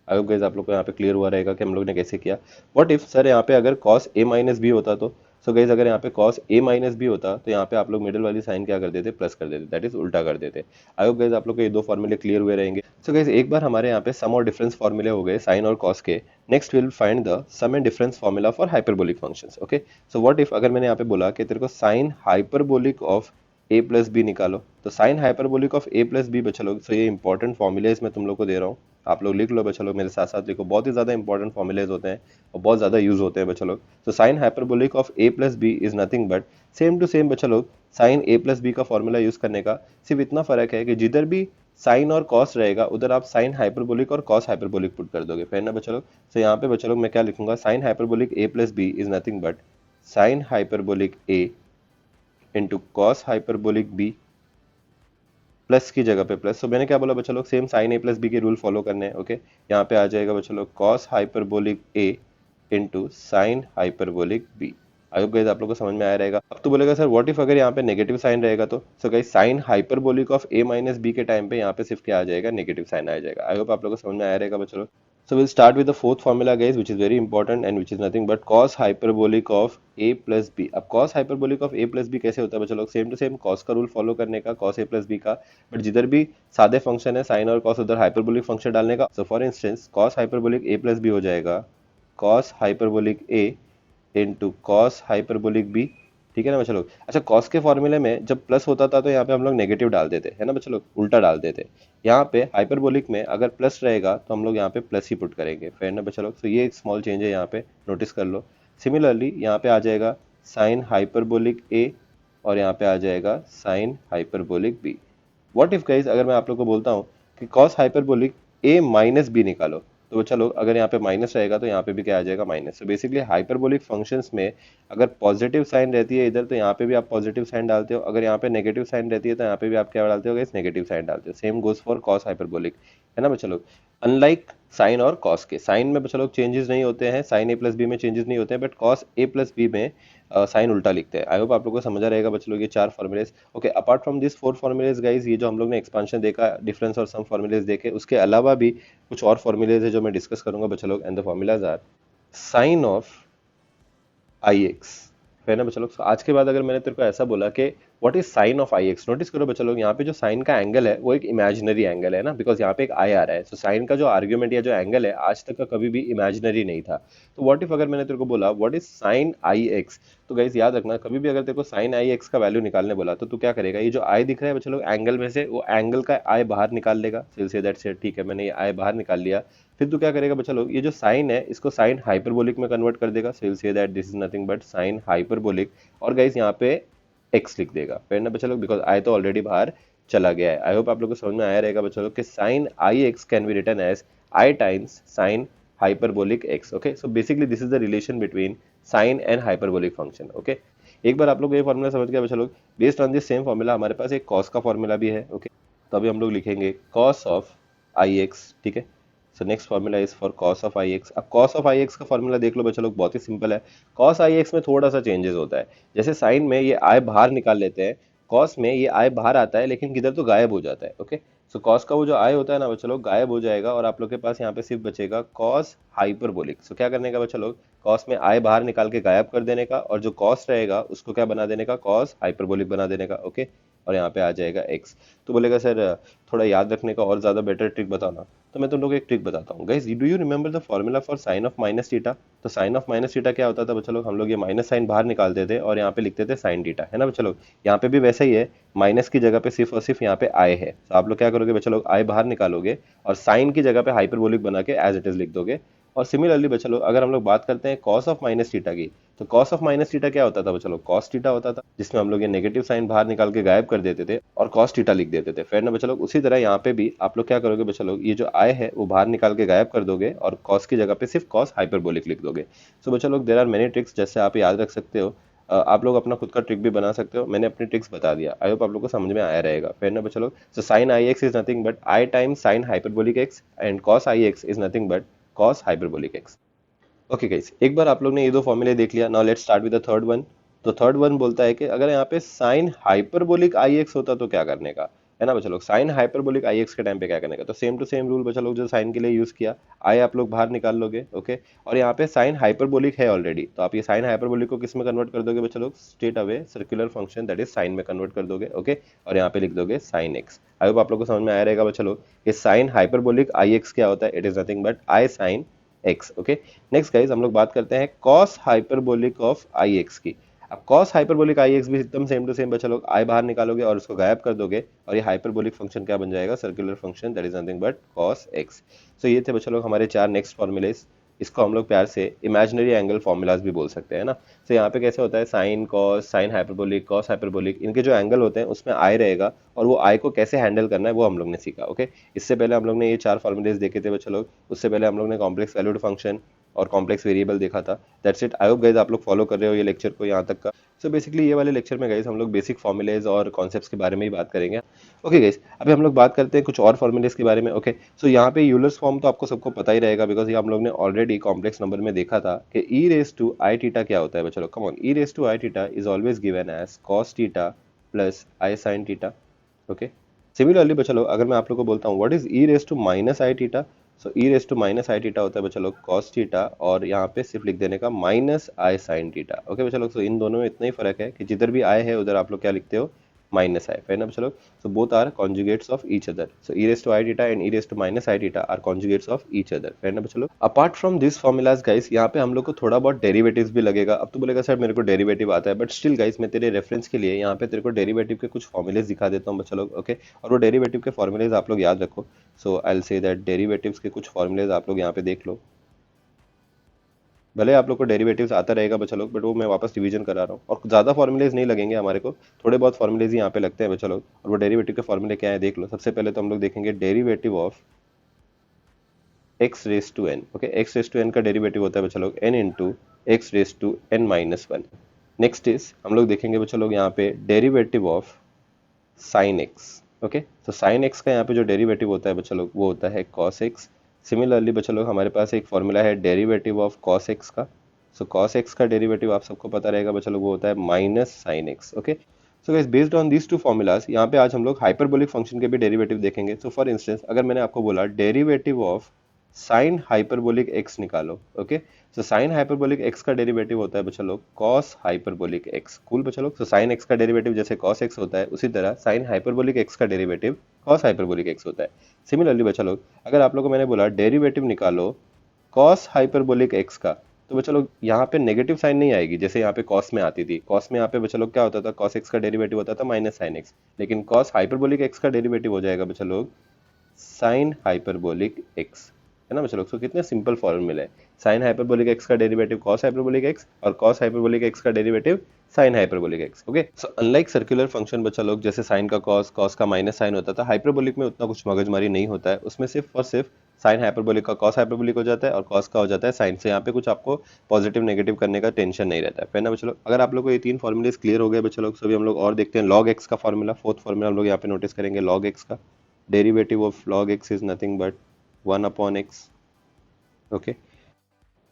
I hope guys आप लोग को यहाँ पे क्लियर हुआ रहेगा कि हम लोग ने कैसे किया। व्हाट इफ सर यहाँ पे अगर cos a माइनस बी होता तो, सो गाइस अगर यहाँ पे cos a माइनस बी होता तो यहाँ पे आप लोग मिडिल वाली साइन क्या कर देते, प्लस कर देते, दैट इज उल्टा कर देते। आई होप गाइस आप लोग को ये दो फॉर्मूले क्लियर हुए रहेंगे। सो गाइस एक बार हमारे यहाँ पे सम और डिफरेंस फॉर्मूले हो गए साइन और cos के। Next will find the sum and difference formula for hyperbolic functions. Okay so what if अगर मैंने यहाँ पे बोला कि तेरे को sine hyperbolic of a plus b निकालो, तो sine hyperbolic of a plus b बच्चा लोग। सो ये इंपॉर्टेंट फॉर्मूलेज मैं तुम लोग को दे रहा हूँ, आप लोग लिख लो बच्चा लोग, मेरे साथ साथ लिखो। बहुत ही ज्यादा इंपॉर्टेंट फॉर्मूलेज होते हैं और बहुत ज्यादा यूज होते हैं बच्चा लोग। तो sine hyperbolic of a plus b is nothing but same to same बच्चा लोग साइन a प्लस बी का फॉर्मूला यूज करने का सिर्फ इतना फर्क है कि जिधर भी साइन और कॉस रहेगा उधर आप साइन हाइपरबोलिक और कॉस हाइपरबोलिक पुट कर दोगे। फिर ना बच्चा लोग। तो यहाँ पे बच्चा लोग मैं क्या लिखूंगा, sine hyperbolic a plus b is nothing but sine hyperbolic a into cos hyperbolic b, plus की जगह पे प्लस। तो मैंने क्या बोला बच्चा लोग, same sine a plus b के रूल फॉलो करने हैं। ओके यहाँ पे आ जाएगा बच्चा लोग cos hyperbolic a into sine hyperbolic b. I hope guys आप लोग को समझ में आया रहेगा। अब तो बोलेगा सर व्हाट इफ अगर यहाँ पे नेगेटिव साइन रहेगा तो, so guys sine hyperbolic of a minus b के टाइम पे यहाँ पे सिर्फ क्या आ जाएगा, नेगेटिव साइन आ जाएगा। आई होप आप लोग को समझ में आया रहेगा बच्चा लोग। So we'll start with the fourth formula guys, which is very important and which is nothing but cos hyperbolic of a plus b। अब cos hyperbolic of a plus b कैसे होता है बच्चा लोग, सेम टू सेम cos का rule follow करने का, cos a plus b का, बट जिधर भी सादे फंक्शन है साइन और cos उधर हाइपरबोलिक फंक्शन डालने का। So for instance cos hyperbolic a plus b हो जाएगा cos hyperbolic a into cos hyperbolic b। ठीक है ना बच्चा लोग। अच्छा cos के फॉर्मूले में जब प्लस होता था तो यहाँ पे हम लोग नेगेटिव डाल देते है ना बच्चा लोग, उल्टा डाल देते। यहाँ पे हाइपरबोलिक में अगर प्लस रहेगा तो हम लोग यहाँ पे प्लस ही पुट करेंगे। फिर ना बच्चा लोग। तो ये एक स्मॉल चेंज है यहाँ पे, नोटिस कर लो। सिमिलरली यहाँ पे आ जाएगा साइन हाइपरबोलिक ए और यहाँ पे आ जाएगा sine hyperbolic b. What if guys अगर मैं आप लोग को बोलता हूँ कि cos hyperbolic a minus b निकालो, तो बच्चा लोग अगर यहाँ पे माइनस रहेगा तो यहाँ पे भी क्या आ जाएगा, माइनस। तो बेसिकली हाइपरबोलिक फंक्शंस में अगर पॉजिटिव साइन रहती है इधर तो यहाँ पे भी आप पॉजिटिव साइन डालते हो, अगर यहाँ पे नेगेटिव साइन रहती है तो यहाँ पे भी आप क्या डालते हो गाइस, नेगेटिव साइन डालते हो। Same goes for cos hyperbolic, है ना बच्चा लोग। अनलाइक साइन और कॉस के, साइन में बच्चा लोग चेंजेस नहीं होते हैं, साइन ए प्लस बी में चेंजेस नहीं होते हैं, but cos a plus b में साइन उल्टा लिखते हैं। आई होप आप लोग को समझा रहेगा बच्चा लोग ये 4 formulas. Okay apart from this 4 formulas guys, ये जो हम लोग ने एक्सपांशन देखा, डिफरेंस और सम फॉर्मुलेज देखे, उसके अलावा भी कुछ और फॉर्मुलेज है जो मैं डिस्कस करूंगा बच्चा लोग। And the formulas are sine of i x. है ना बच्चा लोग। तो आज के बाद अगर मैंने तेरे को ऐसा बोला कि what is sine of i x, notice करो बच्चा लोग यहाँ पे जो साइन का एंगल है वो एक इमेजिनरी एंगल है ना, बिकॉज यहाँ पे एक आई आ रहा है। सो साइन का जो आर्ग्यूमेंट या जो एंगल है आज तक का कभी भी इमेजिनरी नहीं था। तो व्हाट इफ अगर मैंने तेरे को बोला what is sine i x, तो गाइस याद रखना कभी भी अगर तेरे को साइन आई एक्स का वैल्यू निकालने बोला तो तू क्या करेगा, ये जो आई दिख रहा है बच्चा लोग एंगल में से, वो एंगल का आई बाहर निकाल लेगा। से दैट से ठीक है, मैंने ये आई बाहर निकाल लिया। फिर तू क्या करेगा बच्चा लोग, ये जो साइन है इसको साइन हाइपरबोलिक में कन्वर्ट कर देगा। So say that this is nothing but sine hyperbolic, और गाइस यहाँ पे x लिख देगा। फिर ना बच्चा लोग, बिकॉज आई तो ऑलरेडी बाहर चला गया है। आई होप आप लोग को समझ में आया रहेगा बच्चा लोग कि sine i x can be written as i times sine hyperbolic x. Okay, so basically this is the relation between sine and hyperbolic function. Okay, एक बार आप लोग ये फॉर्मूला समझ गए बच्चा लोग, based on this same formula हमारे पास एक कॉस का फॉर्मूला भी है। ओके, तो अभी हम लोग लिखेंगे कॉस ऑफ आई एक्स। ठीक है, so next formula is for cos of i x. अब कॉस ऑफ आई एक्स का फॉर्मूला देख लो बच्चा लोग, बहुत ही सिंपल है। कॉस आई एक्स में थोड़ा सा चेंजेस होता है, जैसे साइन में ये आई बाहर निकाल लेते हैं, कॉस में ये आई बाहर आता है लेकिन किधर तो गायब हो जाता है। ओके, सो कॉस का वो जो आई होता है ना बच्चा लोग गायब हो जाएगा और आप लोग के पास यहाँ पे सिर्फ बचेगा कॉस हाइपरबोलिक। सो क्या करने का बच्चा लोग, कॉस में आई बाहर निकाल के गायब कर देने का और जो कॉस रहेगा उसको क्या बना देने का, कॉस हाइपरबोलिक बना देने का। ओके, और यहाँ पे आ जाएगा एक्स। तो बोलेगा सर थोड़ा याद रखने का और ज्यादा बेटर ट्रिक बताना, तो मैं तुम लोग को एक ट्रिक बताता हूँ। Guys, do you remember the formula for sine of minus theta? तो साइन ऑफ माइनस थीटा क्या होता था बच्चा लोग, हम लोग ये माइनस साइन बाहर निकालते थे और यहाँ पे लिखते थे साइन थीटा, है ना बच्चा लोग। यहाँ पे भी वैसा ही है, माइनस की जगह पे सिर्फ और सिर्फ यहाँ पे आई है, तो आप लोग क्या करोगे बच्चा लोग, आई बाहर निकालोगे और साइन की जगह पे हाइपरबोलिक बना के एज इट इज लिख दोगे। और सिमिलरली बच्चा लोग अगर हम लोग बात करते हैं कॉस ऑफ माइनस थीटा की, तो कॉस ऑफ माइनस थीटा क्या होता था बच्चा लोग, कॉस थीटा होता था, जिसमें हम लोग ये नेगेटिव साइन बाहर निकाल के गायब कर देते थे और कॉस थीटा लिख देते थे। फिर ना बच्चा लोग उसी तरह यहाँ पे भी आप लोग क्या करोगे बच्चा लोग, ये जो आई है वो बाहर निकाल के गायब कर दोगे और कॉस की जगह पे सिर्फ कॉस हाइपरबोलिक लिख दोगे। सो बच्चा लोग देयर आर मेनी ट्रिक्स जैसे आप याद रख सकते हो। आप लोग अपना खुद का ट्रिक भी बना सकते हो, मैंने अपनी ट्रिक्स बता दिया, आई होप आप लोग को समझ में आया रहेगा। फिर ना बच्चा लोग, so sine i x is nothing but I times sine hyperbolic x and cos I x is nothing but cos hyperbolic x. Okay guys, एक बार आप लोग ने ये दो फॉर्मूले देख लिया, now let's start with the third one. तो थर्ड वन बोलता है कि अगर यहाँ पे साइन हाइपरबोलिक आई एक्स होता तो क्या करने का, है ना बच्चा लोग। साइन हाइपरबोलिक आई एक्स के टाइम पे क्या करने का, तो सेम टू सेम रूल बच्चा लोग जो साइन के लिए यूज किया, आई आप लोग बाहर निकाल लोगे। ओके, और यहाँ पे साइन हाइपरबोलिक है ऑलरेडी, तो आप ये साइन हाइपरबोलिक को किस में कन्वर्ट कर दोगे बच्चा लोग, straight away circular function that is sine में कन्वर्ट कर दोगे। ओके, और यहाँ पे लिख दोगे साइन एक्स। आई होप आप लोग को समझ में आया रहेगा बच्चा लोग, ये साइन हाइपरबोलिक आई एक्स क्या होता है, it is nothing but I sign x. Okay, next guys हम लोग बात करते हैं cos hyperbolic of i x की। अब कॉस हाइपरबोलिक आई एक्स भी एकदम सेम टू सेम बच्चा लोग, आई बाहर निकालोगे और उसको गायब कर दोगे और ये हाइपरबोलिक फंक्शन क्या बन जाएगा, circular function that is nothing but cos x. So ये थे बच्चा लोग हमारे चार नेक्स्ट फॉर्मूलेस। इसको हम लोग प्यार से इमेजिनरी एंगल फॉर्मूलाज भी बोल सकते हैं ना। तो यहाँ पे कैसे होता है, sine cos, sine hyperbolic, cos hyperbolic, इनके जो एंगल होते हैं उसमें आई रहेगा और वो आई को कैसे हैंडल करना है वो हम लोग ने सीखा। ओके, इससे पहले हम लोग ने ये चार फॉर्मूलेज देखे थे बच्चा लोग, उससे पहले हम लोग ने कॉम्प्लेक्स वैल्यूड फंक्शन और कॉम्प्लेक्स वेरिएबल देखा था। That's it, I hope guys आप लोग फॉलो कर रहे हो ये लेक्चर को यहाँ तक का। सो बेसिकली ये वाले लेक्चर में गाइज हम लोग बेसिक फॉर्मूलेज और कॉन्सेप्ट्स के बारे में ही बात करेंगे। ओके गाइज, अभी हम लोग बात करते हैं कुछ और फॉर्मूलेज के बारे में। ओके, सो यहाँ पे यूलर्स फॉर्म तो आपको सबको पता ही रहेगा, बिकॉज ये हम लोग ने ऑलरेडी कॉम्प्लेक्स नंबर में देखा था कि e raise to i theta क्या होता है बच्चों। Come on, e raise to i theta is always given as cos theta plus i sine theta. Okay, similarly बच्चा लोग अगर मैं आप लोग को बोलता हूँ what is e raise to minus i theta, so e raise to minus i theta होता है बच्चा लोग कॉस थीटा और यहाँ पे सिर्फ लिख देने का माइनस आई साइन थीटा। ओके बच्चा लोग, सो इन दोनों में इतना ही फर्क है कि जिधर भी आई है उधर आप लोग क्या लिखते हो, माइनस आई। फाइन ना बच्चा लोग, so both are conjugates of each other, so e raise to i theta and e raise to minus i theta are conjugates of each other. Fine ना बच्चा लोग, apart from this formulas guys यहाँ पे हम लोग को थोड़ा बहुत डेरिवेटिव्स भी लगेगा। अब तो बोलेगा सर मेरे को डेरिवेटिव आता है, बट स्टिल गाइस मैं तेरे रेफरेंस के लिए यहाँ पे तेरे को डेरिवेटिव के कुछ फॉर्मुलेज दिखा देता हूँ बच्चा लोग। ओके, और वो डेरिवेटिव के फॉर्मुलेज आप लोग याद रखो। So I will say that derivatives के कुछ फॉर्मुलेज आप लोग यहाँ पे देख लो। भले आप लोग को डेरिवेटिव्स आता रहेगा बच्चा लोग, बट वो मैं वापस रिवीजन करा रहा हूँ और ज़्यादा फॉर्मुलेज नहीं लगेंगे हमारे को, थोड़े बहुत फॉर्मुलेज यहाँ पे लगते हैं बच्चा लोग। और वो डेरिवेटिव के फॉर्मूले क्या है देख लो। सबसे पहले तो हम लोग देखेंगे derivative of x raise to n. Okay, x raise to n का डेरिवेटिव होता है बच्चा लोग n into x raise to n minus one. Next is हम लोग देखेंगे बच्चा लोग यहाँ पे derivative of sine x. Okay, तो साइन एक्स का यहाँ पे जो डेरिवेटिव होता है बच्चा लोग वो होता है कॉस एक्स। सिमिलरली बच्चा लोग हमारे पास एक फॉर्मूला है डेरिवेटिव ऑफ कॉस एक्स का। सो कॉस एक्स का डेरिवेटिव आप सबको पता रहेगा बच्चा लोग वो होता है minus sign x. Okay, so guys based on these two formulas यहाँ पे आज हम लोग हाइपरबोलिक फंक्शन के भी डेरिवेटिव देखेंगे। सो फॉर इंस्टेंस अगर मैंने आपको बोला derivative of sine hyperbolic x निकालो। Okay, so sine hyperbolic x का डेरिवेटिव होता है बच्चा लोग कॉस हाइपरबोलिक एक्स। कूल बच्चा लोग, सो साइन एक्स का डेरिवेटिव जैसे कॉस एक्स होता है उसी तरह साइन हाइपरबोलिक एक्स का डेरिवेटिव कॉस हाइपरबोलिक एक्स होता है। सिमिलरली बच्चा लोग अगर आप लोगों को मैंने बोला डेरिवेटिव निकालो कॉस हाइपरबोलिक एक्स का, तो बच्चा लोग यहाँ पे नेगेटिव साइन नहीं आएगी जैसे यहाँ पे कॉस में आती थी। कॉस में यहाँ पे बच्चा लोग क्या होता था, कॉस एक्स का डेरिवेटिव होता था माइनस साइन एक्स, लेकिन कॉस हाइपरबोलिक एक्स का डेरिवेटिव हो जाएगा बच्चा लोग साइन हाइपरबोलिक एक्स, है ना बच्चा लोग। सो कितने सिंपल फॉर्मूला है, साइन हाइपरबोलिक एक्स का डेरिवेटिव कॉस हाइपरबोलिक एक्स और कॉस हाइपरबोलिक एक्स का derivative sign hyperbolic x. Okay, so unlike circular function बच्चा लोग जैसे साइन का कॉस, कॉस का माइनस साइन होता था, हाइपरबोलिक में उतना कुछ मगजमारी नहीं होता है, उसमें सिर्फ और सिर्फ साइन हाइपरबोलिक का कॉस हाइपरबोलिक हो जाता है और कॉस का हो जाता है साइन से। यहाँ पे कुछ आपको पॉजिटिव नेगेटिव करने का टेंशन नहीं रहता है। फिर ना बच्चों लोग, अगर आप लोग को ये तीन फॉर्मूलेस क्लियर हो गए बच्चों लोग, सभी हम लोग और देखते हैं लॉग एक्स का फॉर्मूला। फोर्थ फॉर्मूला हम लोग यहाँ पे नोटिस करेंगे लॉग एक्स का। Derivative of log x is nothing but 1/x। Okay,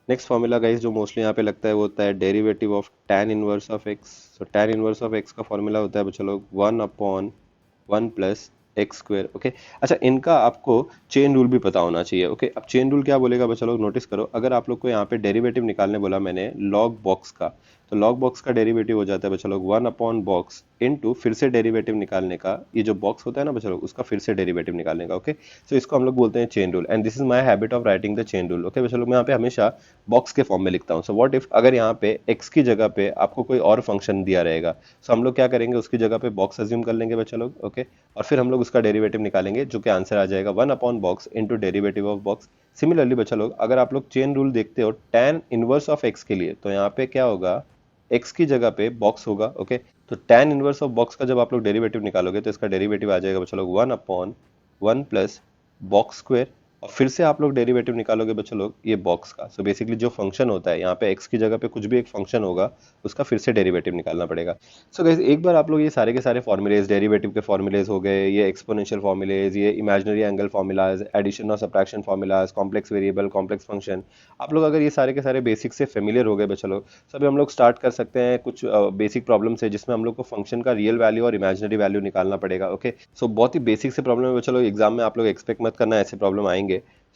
next formula guys जो मोस्टली यहाँ पे लगता है वो होता है derivative of tan inverse of x। So tan inverse of x का फॉर्मूला होता है बच्चों लोग 1/1 प्लस एक्स स्क्वायर। ओके, अच्छा इनका आपको चेन रूल भी पता होना चाहिए। ओके, अब चेन रूल क्या बोलेगा बच्चों लोग, नोटिस करो। अगर आप लोग को यहाँ पे डेरिवेटिव निकालने बोला मैंने लॉग बॉक्स का, तो लॉग बॉक्स का डेरिवेटिव हो जाता है बच्चों लोग 1/बॉक्स इनटू फिर से डेरिवेटिव निकालने का, ये जो बॉक्स होता है ना बच्चों लोग, उसका फिर से डेरिवेटिव निकालने का। ओके, सो इसको हम लोग बोलते हैं chain rule, and this is my habit of writing the chain rule. Okay बच्चों लोग, मैं यहाँ पे हमेशा बॉक्स के फॉर्म में लिखता हूँ। सो व्हाट इफ अगर यहाँ पे x की जगह पे आपको कोई और फंक्शन दिया रहेगा, सो हम लोग क्या करेंगे, उसकी जगह पे बॉक्स अज्यूम कर लेंगे बच्चों लोग। ओके, और फिर हम लोग उसका डेरिवेटिव निकालेंगे, जो कि आंसर आ जाएगा 1/बॉक्स into derivative of box. Similarly बच्चों लोग, अगर आप लोग चेन रूल देखते हो tan इनवर्स ऑफ x के लिए, तो यहाँ पे क्या होगा, x की जगह पे बॉक्स होगा। ओके, तो tan इनवर्स ऑफ बॉक्स का जब आप लोग डेरिवेटिव निकालोगे तो इसका डेरिवेटिव आ जाएगा बच्चों लोग 1/1 प्लस बॉक्स स्क्वायर, और फिर से आप लोग डेरिवेटिव निकालोगे बच्चों लोग ये बॉक्स का। सो बेसिकली जो फंक्शन होता है यहाँ पे x की जगह पे कुछ भी एक फंक्शन होगा, उसका फिर से डेरिवेटिव निकालना पड़ेगा। सो गाइस, एक बार आप लोग ये सारे के सारे फॉर्मूलेज, डेरिवेटिव के फॉर्मूलेज हो गए, ये एक्सपोनेंशियल फॉर्मूलेज, ये इमेजिनरी एंगल फॉर्मूलाज, एडिशन और subtraction formulas, complex variable, complex function, आप लोग अगर ये सारे के सारे बेसिक से फेमिलियर हो गए बच्चों लोग, सभी हम लोग स्टार्ट कर सकते हैं कुछ बेसिक प्रॉब्लम से, जिसमें हम लोग को फंक्शन का रियल वैल्यू और इमेजिनरी वैल्यू निकालना पड़ेगा। ओके, सो बहुत ही बेसिक से प्रॉब्लम है बच्चों लोग, एग्जाम में आप लोग एक्सपेक्ट मत करना ऐसे प्रॉब्लम आएंगे।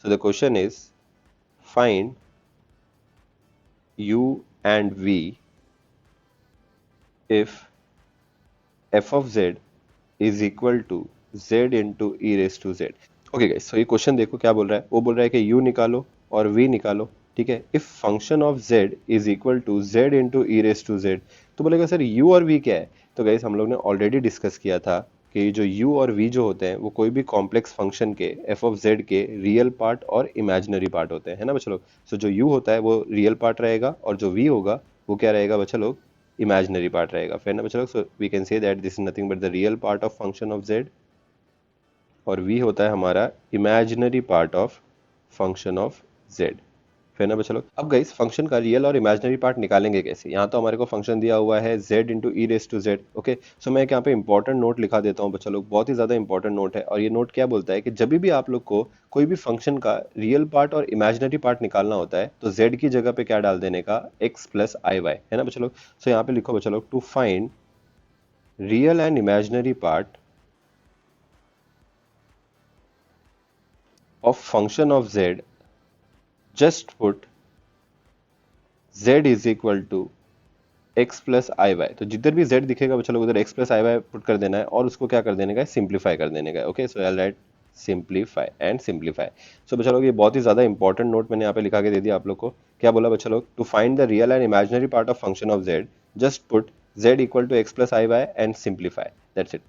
So the question is, find u and v if f of z is equal to z into e raised to z। Okay guys, so ये क्वेश्चन देखो क्या बोल रहा है। वो बोल रहा है कि u निकालो और v निकालो। ठीक है, if function of z is equal to z into e raised to z, तो बोलेगा सर u और v क्या है। तो गाइस हम लोग ने ऑलरेडी डिस्कस किया था कि जो u और v जो होते हैं वो कोई भी कॉम्प्लेक्स फंक्शन के f ऑफ z के रियल पार्ट और इमेजिनरी पार्ट होते हैं, है ना बच्चों लोग। सो जो u होता है वो रियल पार्ट रहेगा और जो v होगा वो क्या रहेगा बच्चों लोग, इमेजिनरी पार्ट रहेगा। फिर ना बच्चों लोग, so we can say that this is nothing but the real part of function of z, और v होता है हमारा imaginary part of function of z। फिर ना बच्चों लोग, अब गाइस फंक्शन का रियल और इमेजिनरी पार्ट निकालेंगे कैसे। यहाँ तो हमारे को फंक्शन दिया हुआ है z into e raise to z. Okay, so मैं यहाँ पे इंपॉर्टेंट नोट लिखा देता हूँ बच्चों लोग, बहुत ही ज्यादा इंपॉर्टेंट नोट है। और ये नोट क्या बोलता है कि जब भी आप लोग को कोई भी फंक्शन का रियल पार्ट और इमेजिनरी पार्ट निकालना होता है, तो z की जगह पे क्या डाल देने का, x प्लस आई वाई, है ना बच्चों लोग। सो यहाँ पे लिखो बच्चों लोग, to find real and imaginary part of function of z, just put z is equal to x plus i y. तो जिधर भी z दिखेगा बच्चों लोग उधर x plus i y put कर देना है, और उसको क्या कर देने का है, सिंप्लीफाई कर देने का है। Okay, so I write simplify and simplify. So बच्चों लोग ये बहुत ही ज्यादा इंपॉर्टेंट नोट मैंने यहाँ पे लिखा के दे दिया आप लोग को। क्या बोला बच्चों लोग, to find the real and imaginary part of function of z, just put z equal to x plus i y and simplify, that's it.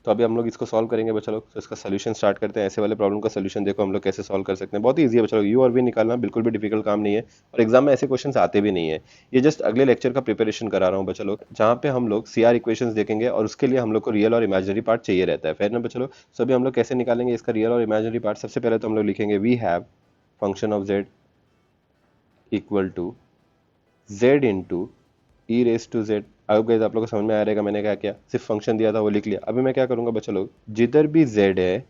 तो अभी हम लोग इसको सॉल्व करेंगे बच्चों लोग। तो इसका सोल्यूशन स्टार्ट करते हैं। ऐसे वाले प्रॉब्लम का सोल्यूशन देखो हम लोग कैसे सॉल्व कर सकते हैं, बहुत ही ईजी है बच्चों लोग। यू और वी निकालना बिल्कुल भी डिफिकल्ट काम नहीं है, और एग्जाम में ऐसे क्वेश्चंस आते भी नहीं है। ये जस्ट अगले लेक्चर का प्रिपरेशन करा रहा हूँ बच्चों लोग, जहाँ पे हम लोग सीआर इक्वेशंस देखेंगे, और उसके लिए हम लोग को रियल और इमेजिनरी पार्ट चाहिए रहता है। फिर ना बच्चों लोग, सो अभी हम लोग कैसे निकालेंगे इसका रियल और इमेजिनरी पार्ट। सबसे पहले तो हम लोग लिखेंगे we have function of z equal to z into e raise to z. अब गाइस आप लोगों को समझ में आ रहेगा मैंने क्या किया, सिर्फ फंक्शन दिया था वो लिख लिया। अभी मैं क्या करूंगा बच्चों लोग, जिधर भी z है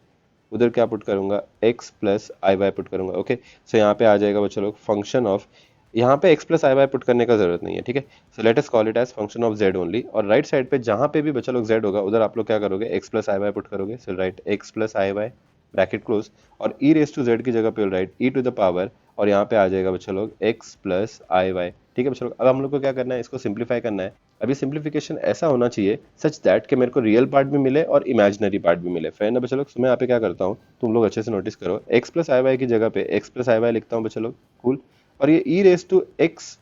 उधर क्या पुट करूंगा, x plus i y put करूंगा। ओके, सो यहाँ पे आ जाएगा बच्चों लोग फंक्शन ऑफ, यहाँ पे x plus i y put करने का जरूरत नहीं है। ठीक है, so let us call it as function of z only. और राइट साइड पे जहाँ पे भी बच्चों लोग z होगा उधर आप लोग क्या करोगे, x plus i y put करोगे। So write x plus i y bracket close, और e रेस टू z की जगह पे write e to the power, और यहाँ पे आ जाएगा बच्चों लोग x प्लस आई वाई। ठीक है बच्चों लोग, अब हम लोग को क्या करना है, इसको सिंप्लीफाई करना है। अभी सिंप्लीफिकेशन ऐसा होना चाहिए सच दैट कि मेरे को रियल पार्ट भी मिले और इमेजिनरी पार्ट भी मिले। फिर ना बच्चों लोग, मैं यहाँ पे क्या करता हूँ, तुम लोग अच्छे से नोटिस करो, x प्लस आई वाई की जगह पे x प्लस आई वाई लिखता हूँ बच्चों लोग, कूल। और ये e raise to x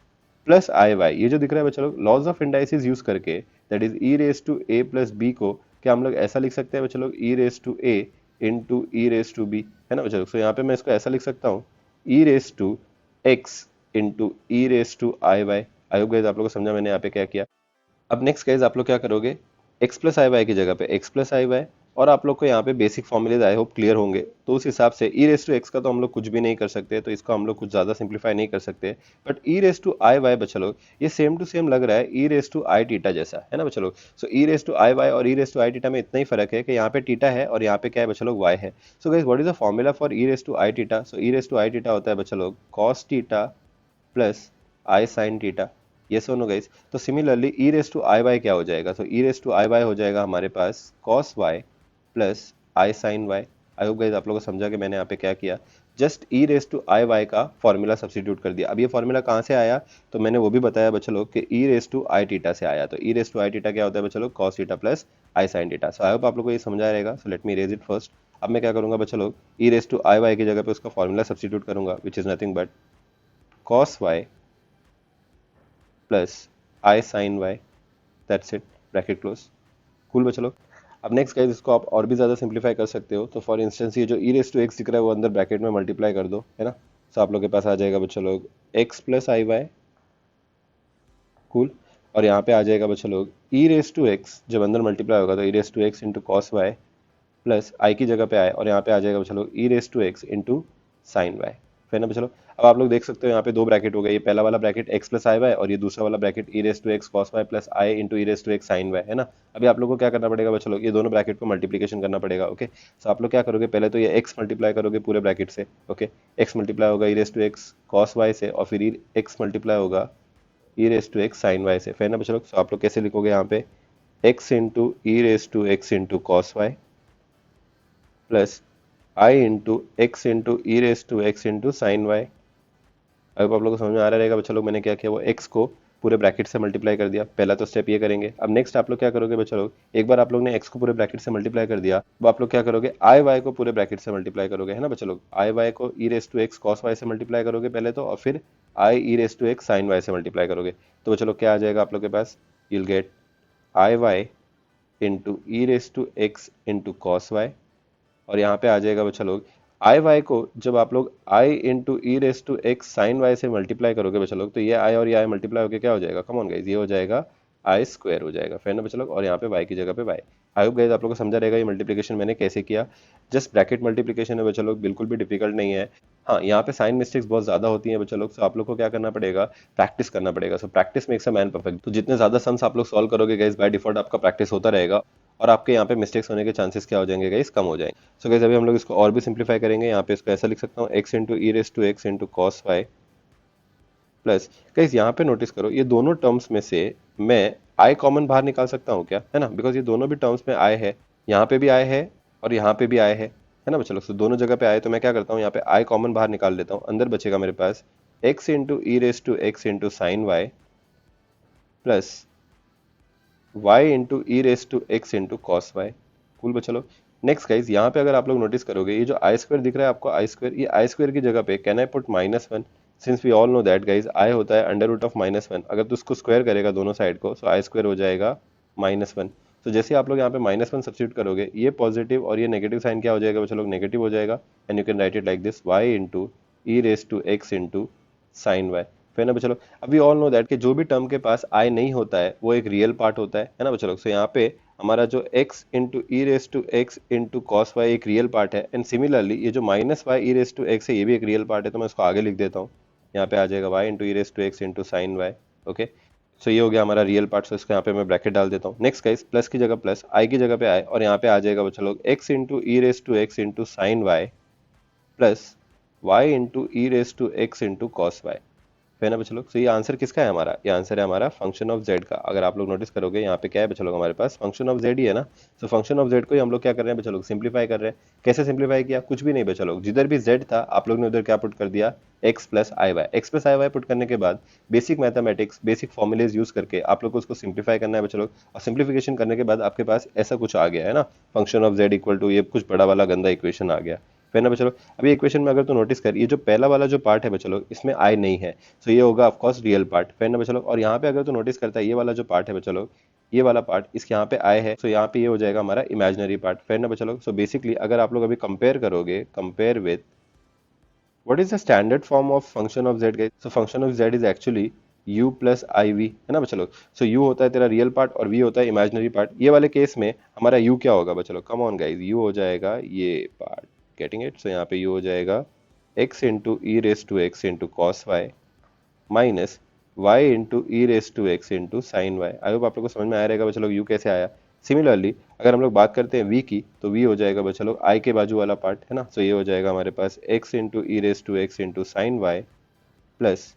plus i y, ये जो दिख रहा है बच्चों लोग, लॉज ऑफ इंडाइसिस यूज करके, that is e raise to a plus b को क्या हम लोग ऐसा लिख सकते हैं बच्चों लोग, e raise to a into e raise to b, है ना बच्चों लोग। सो यहाँ पे मैं इसको ऐसा लिख सकता हूँ, e raise to x into e raise to i y. I hope guys आप लोगों को समझा मैंने यहाँ पे क्या किया। अब नेक्स्ट गाइस आप लोग क्या करोगे, x प्लस आई वाई की जगह पे x प्लस आई वाई और आप लोग को यहाँ पे basic formulas I hope clear होंगे। तो उस हिसाब से ई रेस टू एक्स का तो हम लोग कुछ भी नहीं कर सकते, तो इसको हम लोग कुछ ज़्यादा सिंप्लीफाई नहीं कर सकते। But e raise to i y बच्चा लोग ये सेम टू सेम लग रहा है e raise to i theta जैसा, है ना बच्चा लोग। So e raise to i y और e raise to i theta में इतना ही फर्क है कि यहाँ पे टीटा है और यहाँ पे क्या है बच्चा लोग वाई है। So guys what is the formula for e raise to i theta? So e raise to i theta होता है बच्चा लोग cos theta plus i sine theta. ये सुनो गाइस, तो similarly e raise to i y क्या हो जाएगा? So e raise to i y हो जाएगा हमारे पास cos y plus i sine y. I hope guys आप लोगों को समझा कि मैंने यहाँ पे क्या किया, just e raise to i y का फॉर्मूला सब्स्टिट्यूट कर दिया। अब ये फॉर्मूला कहाँ से आया तो मैंने वो भी बताया बच्चा लोग कि e raise to i theta से आया। तो e raise to i theta क्या होता है बच्चा लोग? Cos theta plus i sine theta. So I hope आप लोग को ये समझा रहेगा। So let me erase it first. अब मैं क्या करूंगा बच्चा लोग, e raise to i y की जगह पे उसका फॉर्मूला सब्स्टिट्यूट करूंगा which is nothing but cos y plus i sine Y, that's it, bracket close. Cool बच्चा लोग। अब नेक्स्ट गाइस इसको आप और भी ज़्यादा सिंप्लीफाई कर सकते हो। तो फॉर इंस्टेंस ये जो ई रेस टू एक्स दिख रहा है वो अंदर ब्रैकेट में मल्टीप्लाई कर दो, है ना। तो आप लोग के पास आ जाएगा बच्चा लोग x plus i Y, cool. और यहाँ पे आ जाएगा बच्चा लोग ई रेस टू एक्स, जब अंदर मल्टीप्लाई होगा तो e raise to x into cos y plus i की जगह पे आए और यहाँ पे आ जाएगा बच्चा लोग e raise to x into sine y, फिर ना बच्चा लोग। अब आप लोग देख सकते हो यहाँ पे दो ब्रैकेट हो गए, ये पहला वाला bracket x plus i y और ये दूसरा वाला bracket e raise to x cos y plus i into e raise to x sine y, है ना। अभी आप लोग को क्या करना पड़ेगा बच्चा लोग, ये दोनों ब्रैकेट को मल्टीप्लीकेशन करना पड़ेगा। ओके, सो आप लोग क्या करोगे, पहले तो ये एक्स मल्टीप्लाई करोगे पूरे ब्रैकेट से। ओके, एक्स मल्टीप्लाई होगा e raise to x cos y से और फिर एक्स मल्टीप्लाई होगा e raise to x sine y से, फिर ना बच्चा लोग। सो आप लोग कैसे लिखोगे यहाँ पे x into e raise to x into cos y plus i into x into e raise to x into sine y. अब आप लोगों को समझ में आ रहा रहेगा बच्चा लोग, मैंने क्या किया वो एक्स को पूरे ब्रैकेट से मल्टीप्लाई कर दिया। पहला तो स्टेप ये करेंगे। अब नेक्स्ट आप लोग क्या करोगे बच्चा लोग, एक बार आप लोग ने एक्स को पूरे ब्रैकेट से मल्टीप्लाई कर दिया, अब आप लोग क्या करोगे आई वाई को पूरे ब्रैकेट से मल्टीप्लाई करोगे, है ना बच्चा लोग। आई वाई को e raise to x cos y से मल्टीप्लाई करोगे पहले तो, और फिर i e raise to x sine y से मल्टीप्लाई करोगे। तो बच्चा लोग क्या आ जाएगा आप लोग के पास, you'll get i y into e raise to x into cos y, और यहाँ पे आ जाएगा बच्चा लोग आई वाई को जब आप लोग i into e raise to x sine y से मल्टीप्लाई करोगे बच्चा लोग, तो ये आई और ये आई मल्टीप्लाई होकर क्या हो जाएगा, कम ऑन गाइस, ये हो जाएगा आई स्क्वायर हो जाएगा, फिर ना बच्चा लोग। और यहाँ पे वाई की जगह पे वाई। आई होप गाइस आप लोग को समझा रहेगा ये मल्टीप्लिकेशन मैंने कैसे किया। जस्ट ब्रैकेट मल्टीप्लिकेशन है बच्चा लोग, बिल्कुल भी डिफिकल्ट नहीं है। हाँ, यहाँ पे साइन मिस्टेक्स बहुत ज्यादा होती हैं बच्चा लोग, तो आप लोग को क्या करना पड़ेगा, प्रैक्टिस करना पड़ेगा। So practice makes a man perfect. तो जितने ज्यादा सम्स आप लोग सॉल्व करोगे गाइस, बाय डिफॉल्ट आपका प्रैक्टिस होता रहेगा और आपके यहाँ पे मिस्टेक्स होने के चांसेस क्या हो जाएंगे गाइस, कम हो जाएंगे। सो गाइस अभी हम लोग इसको और भी सिंप्लीफाई करेंगे। यहाँ पे इसको ऐसा लिख सकता हूँ x into e raise to x into cos y plus, guys यहाँ पे नोटिस करो ये दोनों टर्म्स में से मैं आई कॉमन बाहर निकाल सकता हूँ क्या, है ना, बिकॉज ये दोनों भी टर्म्स में आई है, यहाँ पे भी आई है और यहाँ पे भी आई है ना बच्चा लोग। तो दोनों जगह पे आए तो मैं क्या करता हूँ, यहाँ पे आई कॉमन बाहर निकाल लेता हूँ, अंदर बचेगा मेरे पास x into e raise to x into sine y plus y into e raise to x into cos y. Cool बच्चा लोग। नेक्स्ट गाइज यहाँ पे अगर आप लोग नोटिस करोगे ये जो आई स्क्वायर दिख रहा है आपको, आई स्क्वायर, ये आई स्क्वायर की जगह पे can I put -1, since we all know that guys i होता है अंडर रूट ऑफ -1। अगर तो उसको स्क्वायर करेगा दोनों साइड को, सो आई स्क्वायर हो जाएगा -1। तो जैसे आप लोग यहाँ पे -1 सब्स्टिट्यूट करोगे, ये पॉजिटिव और ये नेगेटिव साइन क्या हो जाएगा बच्चा लोग, नेगेटिव हो जाएगा। And you can write it like this y into e raise to x into sine y, फिर ना बच्चा लोग। अभी ऑल नो दैट कि जो भी टर्म के पास आई नहीं होता है वो एक रियल पार्ट होता है ना बच्चा लोग। सो यहाँ पे हमारा जो x into e raise to x into cos y एक रियल पार्ट है, एंड सिमिलरली ये जो -y e raise to x है ये भी एक रियल पार्ट है। तो मैं इसको आगे लिख देता हूँ, यहाँ पे आ जाएगा y into e raise to x into sine y. Okay, so ये हो गया हमारा रियल पार्ट। सो इसको यहाँ पे मैं ब्रैकेट डाल देता हूँ। नेक्स्ट गाइस प्लस की जगह प्लस, आई की जगह पे आए और यहाँ पे आ जाएगा बच्चा लोग x into e raise to x into sine y plus y into e raise to x into cos y, है ना बच्चा लोग। तो ये आंसर किसका है हमारा, ये आंसर है हमारा फंक्शन ऑफ z का। अगर आप लोग नोटिस करोगे यहाँ पे क्या है बच्चा लोग, हमारे पास फंक्शन ऑफ z ही है ना। तो फंक्शन ऑफ z को ही हम लोग क्या कर रहे हैं बच्चा लोग, सिंप्लीफाई कर रहे हैं। कैसे सिंप्लीफाई किया, कुछ भी नहीं बच्चा लोग, जिधर भी z था आप लोग ने उधर क्या पुट कर दिया, x plus i Y. X plus i y put करने के बाद basic mathematics, basic formulas use करके आप लोग को उसको सिंप्लीफाई करना है बच्चा लोग। और सिंप्लीफिकेशन करने के बाद आपके पास ऐसा कुछ आ गया है ना, function of z equal to ये कुछ बड़ा वाला गंदा इक्वेशन आ गया, फिर ना बच्चा लोग। अभी इक्वेशन में अगर तो नोटिस कर, ये जो पहला वाला जो पार्ट है बच्चा लोग इसमें आई नहीं है, सो ये होगा ऑफ कोर्स रियल पार्ट, फिर ना बच्चा लोग। और यहाँ पे अगर तो नोटिस करता है ये वाला जो पार्ट है बच्चा लोग, ये वाला पार्ट इसके यहाँ पे आई है, सो यहाँ पे ये हो जाएगा हमारा इमेजिनरी पार्ट, फिर ना बच्चा लोग। सो बेसिकली अगर आप लोग अभी कंपेयर करोगे, compare with what is the standard form of function of z guys? So function of z is actually u plus i v, है ना बच्चा लोग। सो u होता है तेरा रियल पार्ट और v होता है इमेजिनरी पार्ट। ये वाले केस में हमारा u क्या होगा बच्चा लोग, कम ऑन गाइस, u हो जाएगा ये पार्ट, गेटिंग इट। सो यहाँ पे u हो जाएगा x into e raise to x into cos y minus y into e raise to x into sine y. I hope आप लोग को समझ में आया रहेगा बच्चा लोग u कैसे आया। सिमिलरली अगर हम लोग बात करते हैं v की, तो v हो जाएगा बच्चा लोग i के बाजू वाला पार्ट, है ना। सो ये हो जाएगा हमारे पास x into e raise to x into sine y plus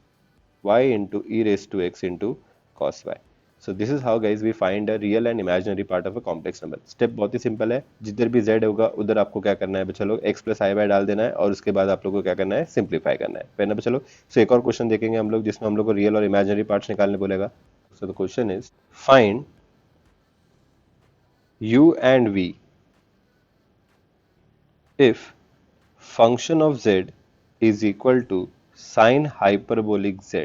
y into e raised to x into cos y. So this is how guys we find a real and imaginary part of a complex number. Step बहुत ही simple है, जिधर भी z होगा उधर आपको क्या करना है बच्चा लोग, x प्लस आई वाई डाल देना है और उसके बाद आप लोग को क्या करना है, सिंप्लीफाई करना है, फिर ना बच्चा लोग। सो एक और क्वेश्चन देखेंगे हम लोग जिसमें हम लोग को रियल और इमेजिनरी पार्ट्स निकालने बोलेगा। So the question is find u and v if function of z is equal to sin hyperbolic z,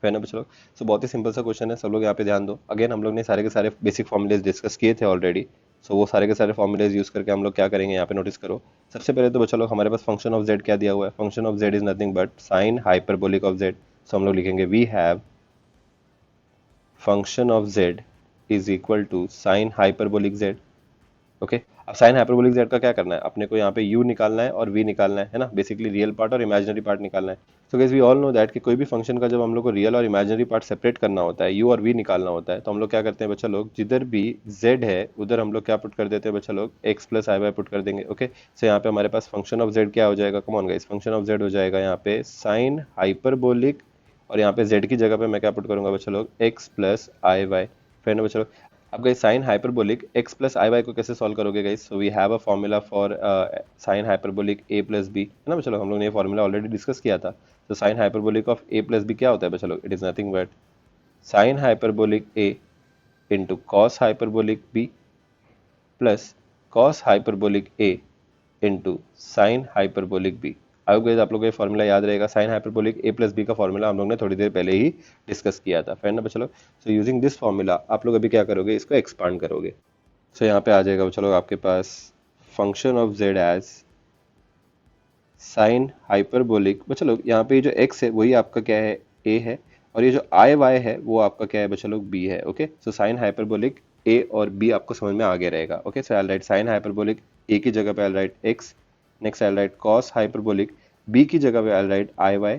है ना बच्चों। सो बहुत ही सिंपल सा क्वेश्चन है, सब लोग यहाँ पे ध्यान दो। अगेन हम लोग ने सारे के सारे बेसिक फॉर्मूलेज डिस्कस किए थे ऑलरेडी। सो वो सारे के सारे फॉर्मूलेज यूज करके हम लोग क्या करेंगे, यहाँ पे नोटिस करो। सबसे पहले तो बच्चों लोग हमारे पास फंक्शन ऑफ जेड क्या दिया हुआ है, function of z is nothing but sine hyperbolic of z. So हम लोग लिखेंगे we have function of z is equal to sine hyperbolic z. Okay, अब साइन हाइपरबोलिक जेड का क्या करना है, अपने को यहाँ पे u निकालना है और v निकालना है ना, बेसिकली रियल पार्ट और इमेजिनरी पार्ट निकालना है। So guys we all know that कि कोई भी फंक्शन का जब हम लोग को रियल और इमेजिनरी पार्ट सेपरेट करना होता है, u और v निकालना होता है, तो हम लोग क्या करते हैं बच्चा लोग, जिधर भी z है उधर हम लोग क्या पुट कर देते हैं बच्चा लोग, x plus i y put कर देंगे। ओके, सो यहाँ पे हमारे पास फंक्शन ऑफ z क्या हो जाएगा, come on guys, function of z हो जाएगा यहाँ पे साइन हाइपरबोलिक, और यहाँ पे z की जगह पे मैं क्या पुट करूंगा बच्चा लोग, x प्लस आई वाई, फिर ना बच्चा लोग। अब guys sine hyperbolic x plus i y को कैसे सॉल्व करोगे guys, so we have a formula for sine hyperbolic a plus b, है ना बच्चा लोग, हम लोग ने ये फॉर्मूला ऑलरेडी डिस्कस किया था। तो sine hyperbolic of a plus b क्या होता है बच्चा लोग, it is nothing but sine hyperbolic a into cos hyperbolic b plus cos hyperbolic a into sine hyperbolic b। I hope guys आप लोगों को ये फॉर्मूला याद रहेगा। Sine hyperbolic a plus b का फॉर्मूला हम लोग ने थोड़ी देर पहले ही डिस्कस किया था, फिर ना बच्चा लोग। सो यूजिंग दिस फॉर्मूला आप लोग अभी क्या करोगे, इसको एक्सपांड करोगे। सो यहाँ पे आ जाएगा बच्चा लोग आपके पास function of z as sine hyperbolic, बच्चा लोग यहाँ पे जो x है वही आपका क्या है, a है, और ये जो आई वाई है वो आपका क्या है बच्चा लोग, b है। Okay, so sine hyperbolic a और b आपको समझ में आ गया रहेगा। Okay, so I write sine hyperbolic a की जगह पे I write x, next I write cos hyperbolic b की जगह पे I write i y,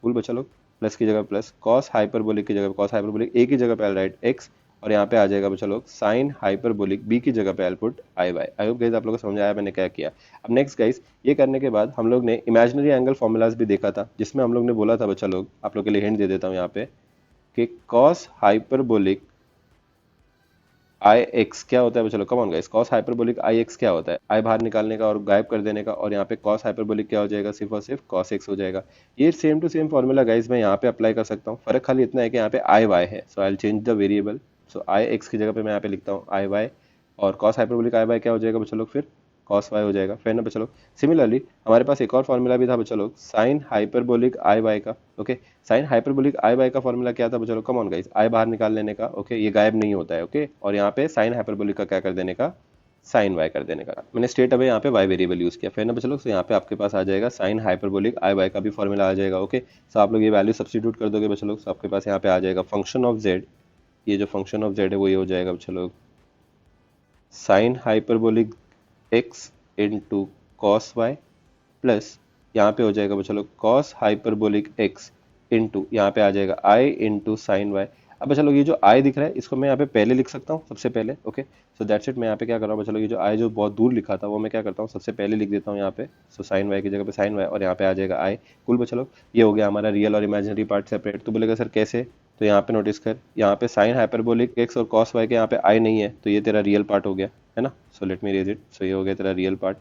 full बच्चा लोग, प्लस की जगह प्लस, कॉस हाइपरबोलिक की जगह कॉस हाइपरबोलिक a की जगह पे आई राइट x, और यहाँ पे आ जाएगा बच्चा लोग साइन हाइपरबोलिक b की जगह पे I put i y. I hope guys आप लोगों को समझ आया मैंने क्या किया। अब नेक्स्ट गाइस, ये करने के बाद हम लोग ने इमेजिनरी एंगल फॉर्मूलाज भी देखा था, जिसमें हम लोग ने बोला था बच्चा लोग, आप लोग के लिए हिंट दे देता हूँ यहाँ पे, कि कॉस हाइपरबोलिक आई एक्स क्या होता है बच्चा लोग, come on guys, cos hyperbolic I x क्या होता है, आई बाहर निकालने का और गायब कर देने का, और यहाँ पे कॉस हाइपरबोलिक क्या हो जाएगा, सिर्फ और सिर्फ कॉस एक्स हो जाएगा। ये same to same formula guys मैं यहाँ पे अप्लाई कर सकता हूँ, फर्क खाली इतना है कि यहाँ पे आई वाई है। So I will change the variable, so I x की जगह पे मैं यहाँ पे लिखता हूँ आई वाई, और कॉस हाइपरबोलिक आई वाई क्या हो जाएगा बच्चा लोग, फिर कॉस वाई हो जाएगा, फिर ना बच्चा लोग। सिमिलरली हमारे पास एक और फॉर्मूला भी था बच्चा लोग, साइन हाइपरबोलिक आई वाई का। Okay, sine hyperbolic i y का फॉर्मूला क्या था बच्चा लोग, कम ऑन गाइस, आई बाहर निकाल लेने का। ओके, ये गायब नहीं होता है। ओके, और यहाँ पे साइन हाइपरबोलिक का क्या कर देने का, साइन वाई कर देने का। मैंने स्ट्रेट अवे यहाँ पे वाई वेरिएबल यूज किया, फिर ना बच्चा लोग। तो यहाँ पे आपके पास आ जाएगा साइन हाइपरबोलिक आई वाई का भी फॉर्मूला आ जाएगा। ओके, सो आप लोग ये वैल्यू सब्स्टिट्यूट कर दोगे बच्चा लोग, तो आपके पास यहाँ पे आ जाएगा फंक्शन ऑफ जेड, ये जो फंक्शन ऑफ जेड है वो ये हो जाएगा बच्चा लोग sine hyperbolic x into cos y plus यहाँ पे हो जाएगा बच्चा लोग कॉस हाइपरबोलिक एक्स इंटू यहाँ पे आ जाएगा आई इंटू साइन वाई। अब बच्चा लोग ये जो आई दिख रहा है इसको मैं यहाँ पे पहले लिख सकता हूँ सबसे पहले। Okay, so that's it. मैं यहाँ पे क्या कर रहा हूँ बच्चा लोग, ये जो आई जो बहुत दूर लिखा था वो मैं क्या करता हूँ, सबसे पहले लिख देता हूँ यहाँ पे। सो साइन वाई की जगह पे साइन वाई, और यहाँ पे आ जाएगा आई। कुल बच्चा लोग, ये हो गया हमारा रियल और इमेजिनरी पार्ट सेपरेट। तो बोलेगा सर कैसे, तो यहाँ पे नोटिस कर, यहाँ पे साइन हाइपरबोलिक एक्स और कॉस वाई के यहाँ पे आई नहीं है, तो ये तेरा रियल पार्ट हो गया, है ना। So let me erase it, सो ये हो गया तेरा रियल पार्ट,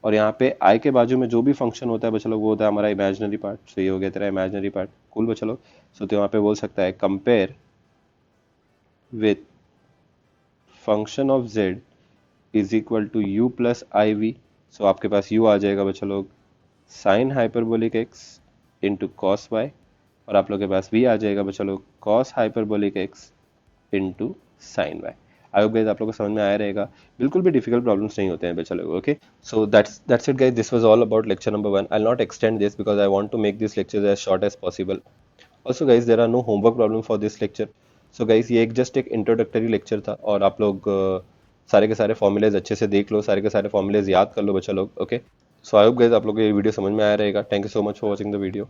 और यहाँ पे आई के बाजू में जो भी फंक्शन होता है बच्चा लोग वो होता है हमारा इमेजिनरी पार्ट। सो ये हो गया तेरा इमेजिनरी पार्ट। कूल बच्चा लोग। सो तो यहाँ पे बोल सकता है compare with function of z is equal to u plus i v. सो आपके पास u आ जाएगा बच्चा लोग sine hyperbolic x into cos y, और आप लोग के पास v आ जाएगा बच्चा लोग cos hyperbolic x into sine y. I hope guys आप लोगों को समझ में आया रहेगा, बिल्कुल भी डिफिकल्ट प्रॉब्लम्स नहीं होते हैं बच्चा लोग। Okay, so that's it guys, this was all about lecture number 1। I will not extend this because I want to make this lecture as short as possible. Also guys there are no homework problem for this lecture. So guys ये एक just एक introductory lecture था, और आप लोग सारे के सारे फॉर्मूलेज अच्छे से देख लो, सारे के सारे फॉर्मूलेज याद कर लो बच्चा लोग। Okay, so I hope guys आप लोग को ये वीडियो समझ में आया रहेगा। Thank you so much for watching the video.